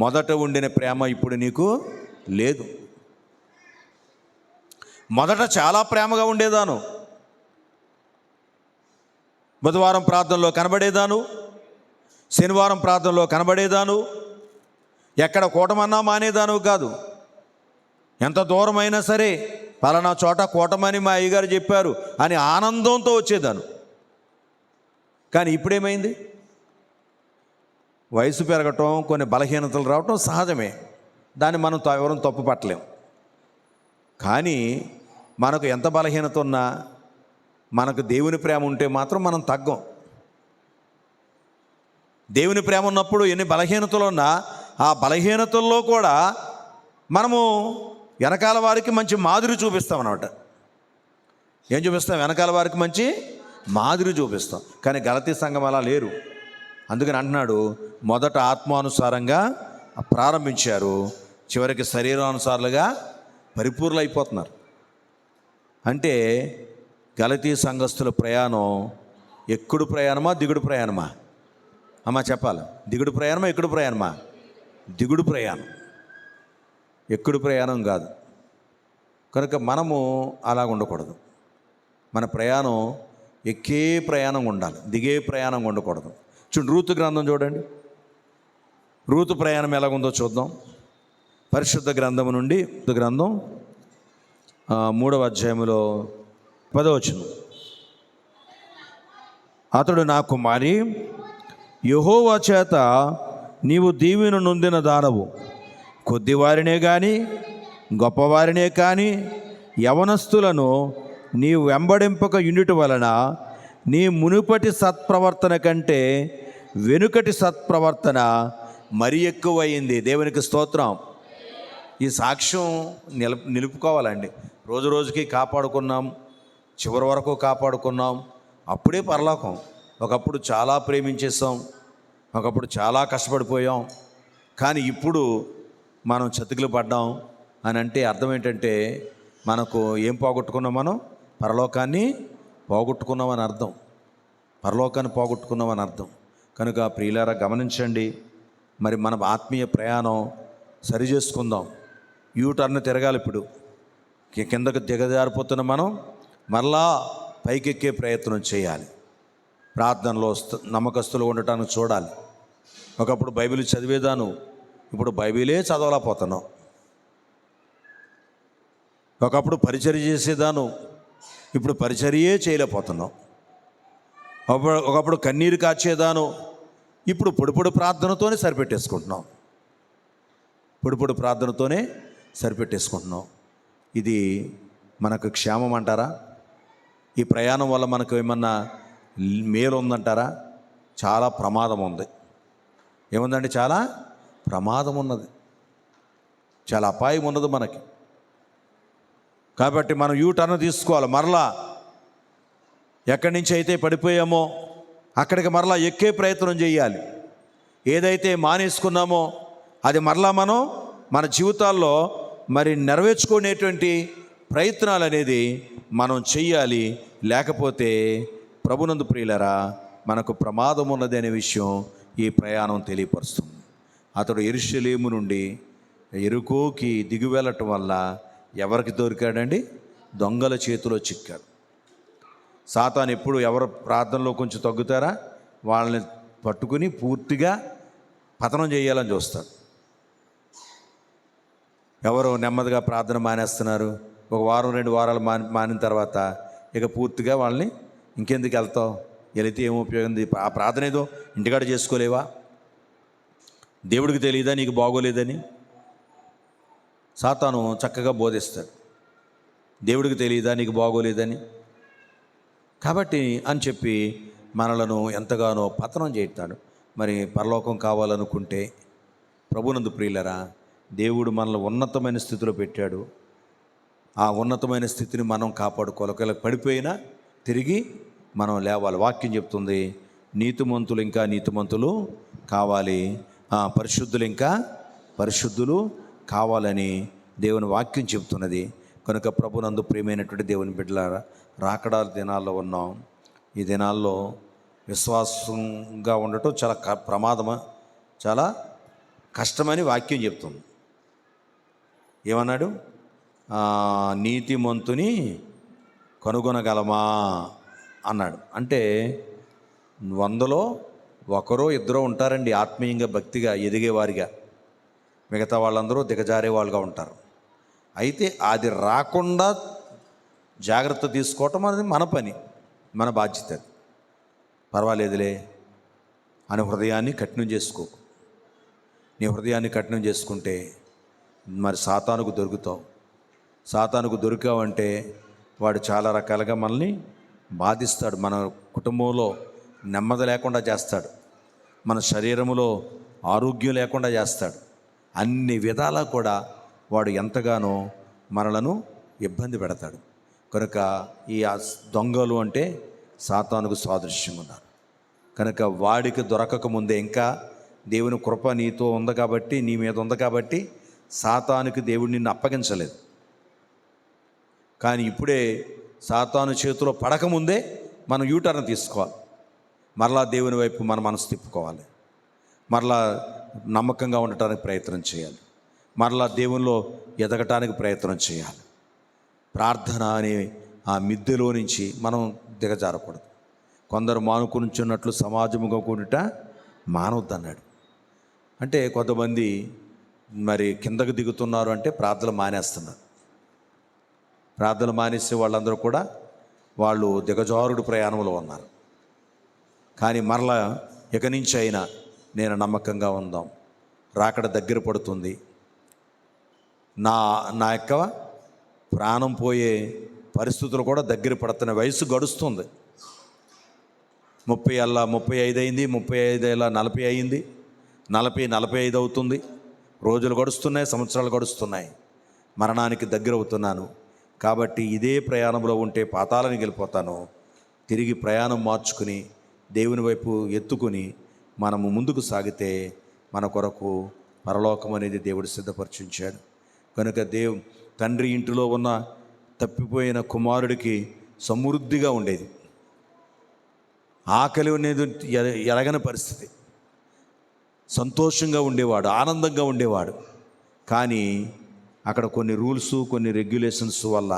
మొదట ఉండిన ప్రేమ ఇప్పుడు నీకు లేదు. మొదట చాలా ప్రేమగా ఉండేదాను, బుధవారం ప్రార్థనలో కనబడేదాను, శనివారం ప్రార్థనలో కనబడేదాను, ఎక్కడ కూటమన్నా మానేదాను కాదు. ఎంత దూరమైనా సరే పలానా చోట కూటమని మా అయ్యగారు చెప్పారు అని ఆనందంతో వచ్చేదాను. కానీ ఇప్పుడేమైంది? వయసు పెరగటం, కొన్ని బలహీనతలు రావటం సహజమే, దాన్ని మనం ఎవరూ తప్పు పట్టలేం. కానీ మనకు ఎంత బలహీనత ఉన్నా, మనకు దేవుని ప్రేమ ఉంటే మాత్రం మనం తగ్గం. దేవుని ప్రేమ ఉన్నప్పుడు ఎన్ని బలహీనతలు ఉన్నా ఆ బలహీనతల్లో కూడా మనము వెనకాల వారికి మంచి మాదిరి చూపిస్తాం అన్నమాట. ఏం చూపిస్తాం? వెనకాల వారికి మంచి మాదిరి చూపిస్తాం. కానీ గలతీ సంఘం అలా లేరు. అందుకని అంటున్నాడు, మొదట ఆత్మానుసారంగా ప్రారంభించారు, చివరికి శరీరానుసారులుగా పరిపూర్ణులు అయిపోతున్నారు. అంటే గలతీ సంఘస్థుల ప్రయాణం ఎక్కుడు ప్రయాణమా, దిగుడు ప్రయాణమా? అమ్మా చెప్పాలి. దిగుడు ప్రయాణమా, ఎక్కుడు ప్రయాణమా? దిగుడు ప్రయాణం, ఎక్కుడు ప్రయాణం కాదు. కనుక మనము అలా ఉండకూడదు. మన ప్రయాణం ఎక్కే ప్రయాణం ఉండాలి, దిగే ప్రయాణం ఉండకూడదు. చూడండి, రూతు గ్రంథం చూడండి. రూతు ప్రయాణం ఎలాగుందో చూద్దాం. పరిశుద్ధ గ్రంథము నుండి గ్రంథం 3వ అధ్యాయంలో 10వ వచనం. అతడు నా కుమారి, యెహోవా చేత నీవు దీవెన నొందిన దానవు, కొద్దివారినే కానీ గొప్పవారినే కానీ యవనస్తులను నీవు వెంబడింపక యుండుట వలన నీ మునుపటి సత్ప్రవర్తన కంటే వెనుకటి సత్ప్రవర్తన మరి ఎక్కువయింది. దేవునికి స్తోత్రం. ఈ సాక్ష్యం నిలుపుకోవాలండి. రోజు రోజుకి కాపాడుకున్నాం, చివరి వరకు కాపాడుకున్నాం, అప్పుడే పరలోకం. ఒకప్పుడు చాలా ప్రేమించేసాం, ఒకప్పుడు చాలా కష్టపడిపోయాం, కానీ ఇప్పుడు మనం చతికిలు పడ్డాం అని అంటే అర్థం ఏంటంటే మనకు ఏం పోగొట్టుకున్నాం? మనం పరలోకాన్ని పోగొట్టుకున్నామని అర్థం. పరలోకాన్ని పోగొట్టుకున్నామని అర్థం. కనుక ప్రియులారా గమనించండి, మరి మన ఆత్మీయ ప్రయాణం సరి చేసుకుందాం. యూటర్న్ తిరగాలి. ఇప్పుడు కిందకు దిగజారిపోతున్న మనం మరలా పైకెక్కే ప్రయత్నం చేయాలి. ప్రార్థనలో నమ్మకస్తులు ఉండటానికి చూడాలి. ఒకప్పుడు బైబిల్ చదివేదాను, ఇప్పుడు బైబిలే చదవలేకపోతున్నాం. ఒకప్పుడు పరిచర్య చేసేదాను, ఇప్పుడు పరిచర్యే చేయలేకపోతున్నాం. ఒకప్పుడు కన్నీరు కాచేదాను, ఇప్పుడు పొడి ప్రార్థనతోనే సరిపెట్టేసుకుంటున్నాం. పొడి ప్రార్థనతోనే సరిపెట్టేసుకుంటున్నాం. ఇది మనకు క్షేమం అంటారా? ఈ ప్రయాణం వల్ల మనకు ఏమన్నా మేలు ఉందంటారా? చాలా ప్రమాదం ఉంది. ఏముందండి? చాలా ప్రమాదం ఉన్నది, చాలా అపాయం ఉన్నది మనకి. కాబట్టి మనం యూటర్న్ తీసుకోవాలి. మరలా ఎక్కడి నుంచి అయితే పడిపోయామో అక్కడికి మరలా ఎక్కే ప్రయత్నం చేయాలి. ఏదైతే మానేసుకున్నామో అది మరలా మనం మన జీవితాల్లో మరి నెరవేర్చుకునేటువంటి ప్రయత్నాలు అనేది మనం చెయ్యాలి. లేకపోతే ప్రభునందు ప్రియులరా మనకు ప్రమాదం ఉన్నది అనే విషయం ఈ ప్రయాణం తెలియపరుస్తుంది. అతడు యెరూషలేము నుండి యెరికోకి దిగి వెళ్ళటం వల్ల ఎవరికి దొరికాడండి? దొంగల చేతిలో చిక్కాడు. సాతాను ఎప్పుడు ఎవరు ప్రార్థనలో కొంచెం తగ్గుతారా వాళ్ళని పట్టుకుని పూర్తిగా పతనం చేయాలని చూస్తాడు. ఎవరు నెమ్మదిగా ప్రార్థన మానేస్తున్నారు, ఒక వారం 2 వారాలు మానిన తర్వాత ఇక పూర్తిగా వాళ్ళని ఇంకెందుకు వెళ్తావు, వెళితే ఏం ఉపయోగం, ఆ ప్రార్థన ఏదో ఇంటికాడ చేసుకోలేవా, దేవుడికి తెలియదా నీకు బాగోలేదని? సాతాను చక్కగా బోధిస్తాడు, దేవుడికి తెలియదా నీకు బాగోలేదని. కాబట్టి అని చెప్పి మనలను ఎంతగానో పతనం చేస్తాడు. మరి పరలోకం కావాలనుకుంటే ప్రభునందు ప్రియులరా, దేవుడు మనల్ని ఉన్నతమైన స్థితిలో పెట్టాడు. ఆ ఉన్నతమైన స్థితిని మనం కాపాడుకోవాలి. ఒకవేళ పడిపోయినా తిరిగి మనం లేవాలి. వాక్యం చెప్తుంది, నీతిమంతులు ఇంకా నీతిమంతులు కావాలి, పరిశుద్ధులు ఇంకా పరిశుద్ధులు కావాలని దేవుని వాక్యం చెప్తున్నది. కనుక ప్రభునందు ప్రియమైనటువంటి దేవుని బిడ్డలారా, రాకడా దినాల్లో ఉన్నాం. ఈ దినాల్లో విశ్వాసంగా ఉండటం చాలా ప్రమాదమా, చాలా కష్టమని వాక్యం చెప్తుంది. ఏమన్నాడు? నీతిమంతుని కనుగొనగలమా అన్నాడు. అంటే 100లో 1-2 ఉంటారండి ఆత్మీయంగా భక్తిగా ఎదిగేవారిగా, మిగతా వాళ్ళందరూ దిగజారే వాళ్ళుగా ఉంటారు. అయితే అది రాకుండా జాగ్రత్త తీసుకోవటం అనేది మన పని, మన బాధ్యత. పర్వాలేదులే అని హృదయాన్ని కఠినం చేసుకో. నీ హృదయాన్ని కఠినం చేసుకుంటే మరి సాతానుకు దొరుకుతావు. సాతానుకు దొరికావంటే వాడు చాలా రకాలుగా మనల్ని బాధిస్తాడు. మన కుటుంబంలో నెమ్మది లేకుండా చేస్తాడు, మన శరీరములో ఆరోగ్యం లేకుండా చేస్తాడు. అన్ని విధాలా కూడా వాడు ఎంతగానో మనలను ఇబ్బంది పెడతాడు. కనుక ఈ దొంగలు అంటే సాతానుకు సాదృశ్యంగా ఉన్నారు. కనుక వాడికి దొరకకముందే, ఇంకా దేవుని కృప నీతో ఉంది కాబట్టి, నీ మీద ఉంది కాబట్టి సాతానుకి దేవుడు నిన్ను అప్పగించలేదు. కానీ ఇప్పుడే సాతాను చేతిలో పడకముందే మనం యూటర్న్ తీసుకోవాలి. మరలా దేవుని వైపు మన మనసు తిప్పుకోవాలి. మరలా నమ్మకంగా ఉండటానికి ప్రయత్నం చేయాలి. మరలా దేవునిలో ఎదగటానికి ప్రయత్నం చేయాలి. ప్రార్థన అనే ఆ మిద్దెలో నుంచి మనం దిగజారకూడదు. కొందరు మానుకునిచున్నట్లు సమాజముగా కూడుట మానవద్దన్నాడు. అంటే కొంతమంది మరి కిందకు దిగుతున్నారు అంటే ప్రార్థనలు మానేస్తున్నారు. ప్రార్థనలు మానేసే వాళ్ళందరూ కూడా వాళ్ళు దిగజారుడు ప్రయాణంలో ఉన్నారు. కానీ మరలా ఇక నుంచి అయినా నేను నమ్మకంగా ఉందాం, రాకడ దగ్గర పడుతుంది, నా యొక్క ప్రాణం పోయే పరిస్థితులు కూడా దగ్గర పడుతున్న వయసు గడుస్తుంది. 35 అయింది, 35 40 అయింది, 40-45 అవుతుంది. రోజులు గడుస్తున్నాయి, సంవత్సరాలు గడుస్తున్నాయి. మరణానికి దగ్గర అవుతున్నాను. కాబట్టి ఇదే ప్రయాణంలో ఉంటే పాతాళానికి వెళ్ళిపోతాను. తిరిగి ప్రయాణం మార్చుకుని దేవుని వైపు ఎత్తుకుని మనము ముందుకు సాగితే మన కొరకు పరలోకం అనేది దేవుడు సిద్ధపరిచించాడు. కనుక తండ్రి ఇంటిలో ఉన్న తప్పిపోయిన కుమారుడికి సమృద్ధిగా ఉండేది, ఆకలి అనేది ఎరగని పరిస్థితి, సంతోషంగా ఉండేవాడు, ఆనందంగా ఉండేవాడు. కానీ అక్కడ కొన్ని రూల్స్, కొన్ని రెగ్యులేషన్స్ వల్ల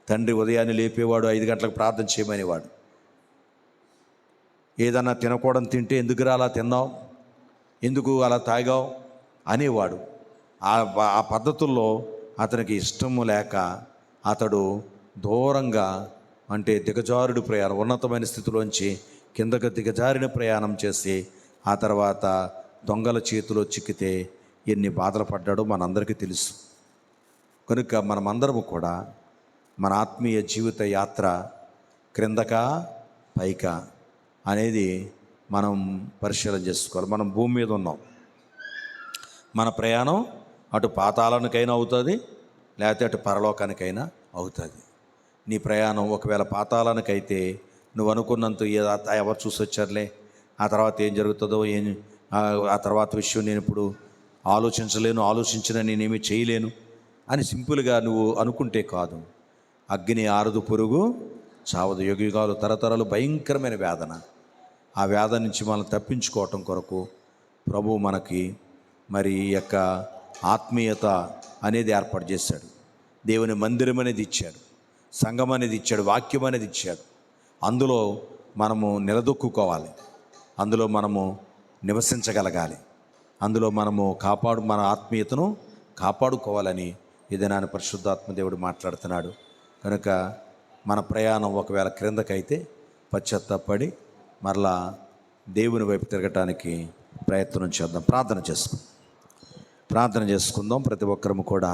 తండ్రి ఉదయాన్నే లేపేవాడు, 5 గంటలకు ప్రార్థన చేయమనేవాడు. ఏదన్నా తినకూడదు తింటే ఎందుకురా అలా తిన్నావు, ఎందుకు అలా తాగావు అనేవాడు. ఆ పద్ధతుల్లో అతనికి ఇష్టము లేక అతడు దూరంగా, అంటే దిగజారుడు ప్రయాణం, ఉన్నతమైన స్థితిలోంచి కిందకు దిగజారిన ప్రయాణం చేసి ఆ తర్వాత దొంగల చేతిలో చిక్కితే ఎన్ని బాధలు పడ్డాడో మనందరికీ తెలుసు. కనుక మనమందరము కూడా మన ఆత్మీయ జీవిత యాత్ర క్రిందకా పైకా అనేది మనం పరిశీలన చేసుకోవాలి. మనం భూమి మీద ఉన్నాం, మన ప్రయాణం అటు పాతాళానికైనా అవుతుంది, లేకపోతే అటు పరలోకానికైనా అవుతుంది. నీ ప్రయాణం ఒకవేళ పాతాళానికైతే నువ్వు అనుకున్నంత ఎవరు చూసి వచ్చారులే, ఆ తర్వాత ఏం జరుగుతుందో ఆ తర్వాత విషయం నేను ఇప్పుడు ఆలోచించిన నేనేమీ చేయలేను అని సింపుల్గా నువ్వు అనుకుంటే కాదు. అగ్ని ఆరదు, పురుగు చావదు, యుగయుగాలు తరతరాలు భయంకరమైన వేదన. ఆ వేదన నుంచి మనం తప్పించుకోవటం కొరకు ప్రభువు మనకి మరి ఈ యొక్క ఆత్మీయత అనేది ఏర్పాటు చేశాడు. దేవుని మందిరం అనేది ఇచ్చాడు, సంఘం అనేది ఇచ్చాడు, వాక్యం అనేది ఇచ్చాడు. అందులో మనము నిలదొక్కుకోవాలి, అందులో మనము నివసించగలగాలి, అందులో మనము మన ఆత్మీయతను కాపాడుకోవాలని ఇదేనాని పరిశుద్ధాత్మ దేవుడు మాట్లాడుతున్నాడు. కనుక మన ప్రయాణం ఒకవేళ క్రిందకైతే పశ్చాత్తాపడి మరలా దేవుని వైపు తిరగటానికి ప్రయత్నం చేద్దాం. ప్రార్థన చేసుకుందాం. ప్రతి ఒక్కరము కూడా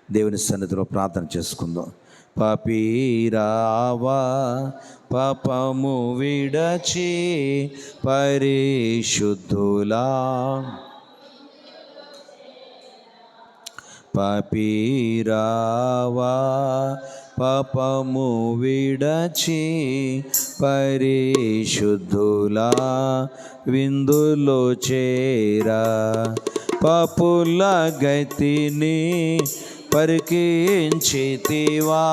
దేవుని సన్నిధిలో ప్రార్థన చేసుకుందాం. పాపీరావా పాపము విడచి పరిశుద్ధులా, పాపీరావా పాపము విడచి పరిశుద్ధులా విందులో చేరా, పాపుల గతిని పరికించితివా,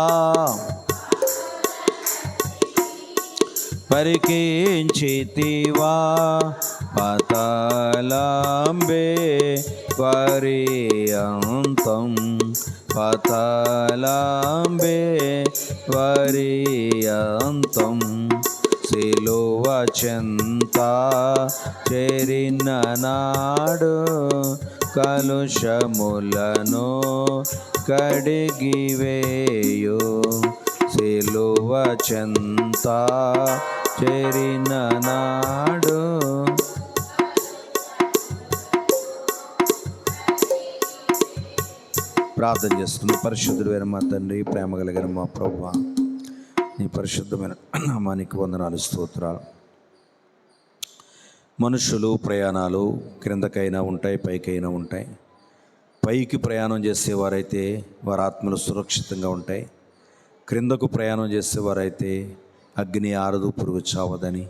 పాతాళంబే పర్యంతం, పాతాళంబే పర్యంతం. సిలువ చెంత చేరిన నాడు కలుషములను కడిగివేయు, సిలువ చెంత చేరిన నాడు. ప్రార్థన చేసుకున్నాం. పరిశుద్ధుడైన మా తండ్రి, ప్రేమ కలిగిన మా ప్రభువా, నీ పరిశుద్ధమైన నామానికి వందనాలు, స్తోత్రాలు. మనుషులు ప్రయాణాలు క్రిందకైనా ఉంటాయి, పైకైనా ఉంటాయి. పైకి ప్రయాణం చేసేవారైతే వారి ఆత్మలు సురక్షితంగా ఉంటాయి. క్రిందకు ప్రయాణం చేసేవారైతే అగ్ని ఆరదు, పురుగు చావదని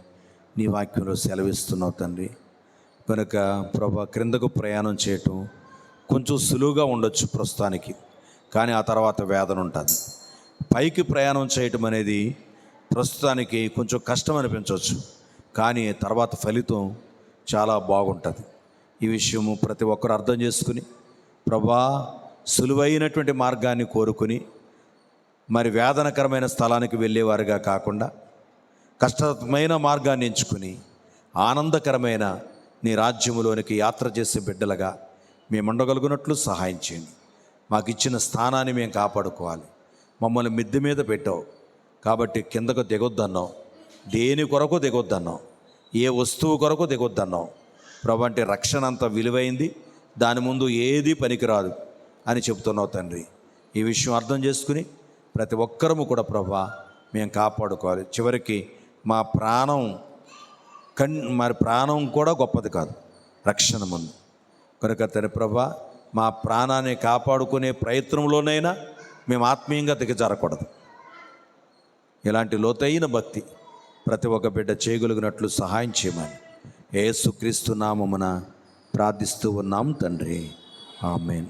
నీ వాక్యంలో సెలవిస్తున్నావు తండ్రి. కనుక ప్రభా, క్రిందకు ప్రయాణం చేయటం కొంచెం సులువుగా ఉండొచ్చు ప్రస్తుతానికి, కానీ ఆ తర్వాత వేదన ఉంటుంది. పైకి ప్రయాణం చేయటం అనేది ప్రస్తుతానికి కొంచెం కష్టం అనిపించవచ్చు, కానీ తర్వాత ఫలితం చాలా బాగుంటుంది. ఈ విషయము ప్రతి ఒక్కరు అర్థం చేసుకుని, ప్రభా, సులువైనటువంటి మార్గాన్ని కోరుకుని మరి వేదనకరమైన స్థలానికి వెళ్ళేవారుగా కాకుండా కష్టమైన మార్గాన్ని ఎంచుకుని ఆనందకరమైన నీ రాజ్యములోనికి యాత్ర చేసే బిడ్డలుగా మేము ఉండగలుగునట్లు సహాయం చేయండి. మాకు ఇచ్చిన స్థానాన్ని మేము కాపాడుకోవాలి. మమ్మల్ని మిద్దె మీద పెట్టావు కాబట్టి కిందకు దిగొద్దన్నావు, దేని కొరకు దిగొద్దన్నావు, ఏ వస్తువు కొరకు దిగొద్దన్నావు ప్రభు. అంటే రక్షణ అంత విలువైంది, దాని ముందు ఏది పనికిరాదు అని చెబుతున్నావు తండ్రి. ఈ విషయం అర్థం చేసుకుని ప్రతి ఒక్కరము కూడా ప్రభా మేము కాపాడుకోవాలి. చివరికి మా ప్రాణం కూడా గొప్పది కాదు రక్షణ ముందు. కనుక తండ్రి ప్రభా, మా ప్రాణాన్ని కాపాడుకునే ప్రయత్నంలోనైనా మేము ఆత్మీయంగా దిగజారకూడదు. ఇలాంటి లోతైన భక్తి ప్రతి ఒక్క బిడ్డ చేయగలిగినట్లు సహాయం చేయమని యేసుక్రీస్తు నామమున ప్రార్థిస్తూ ఉన్నాం తండ్రి. ఆమేన్.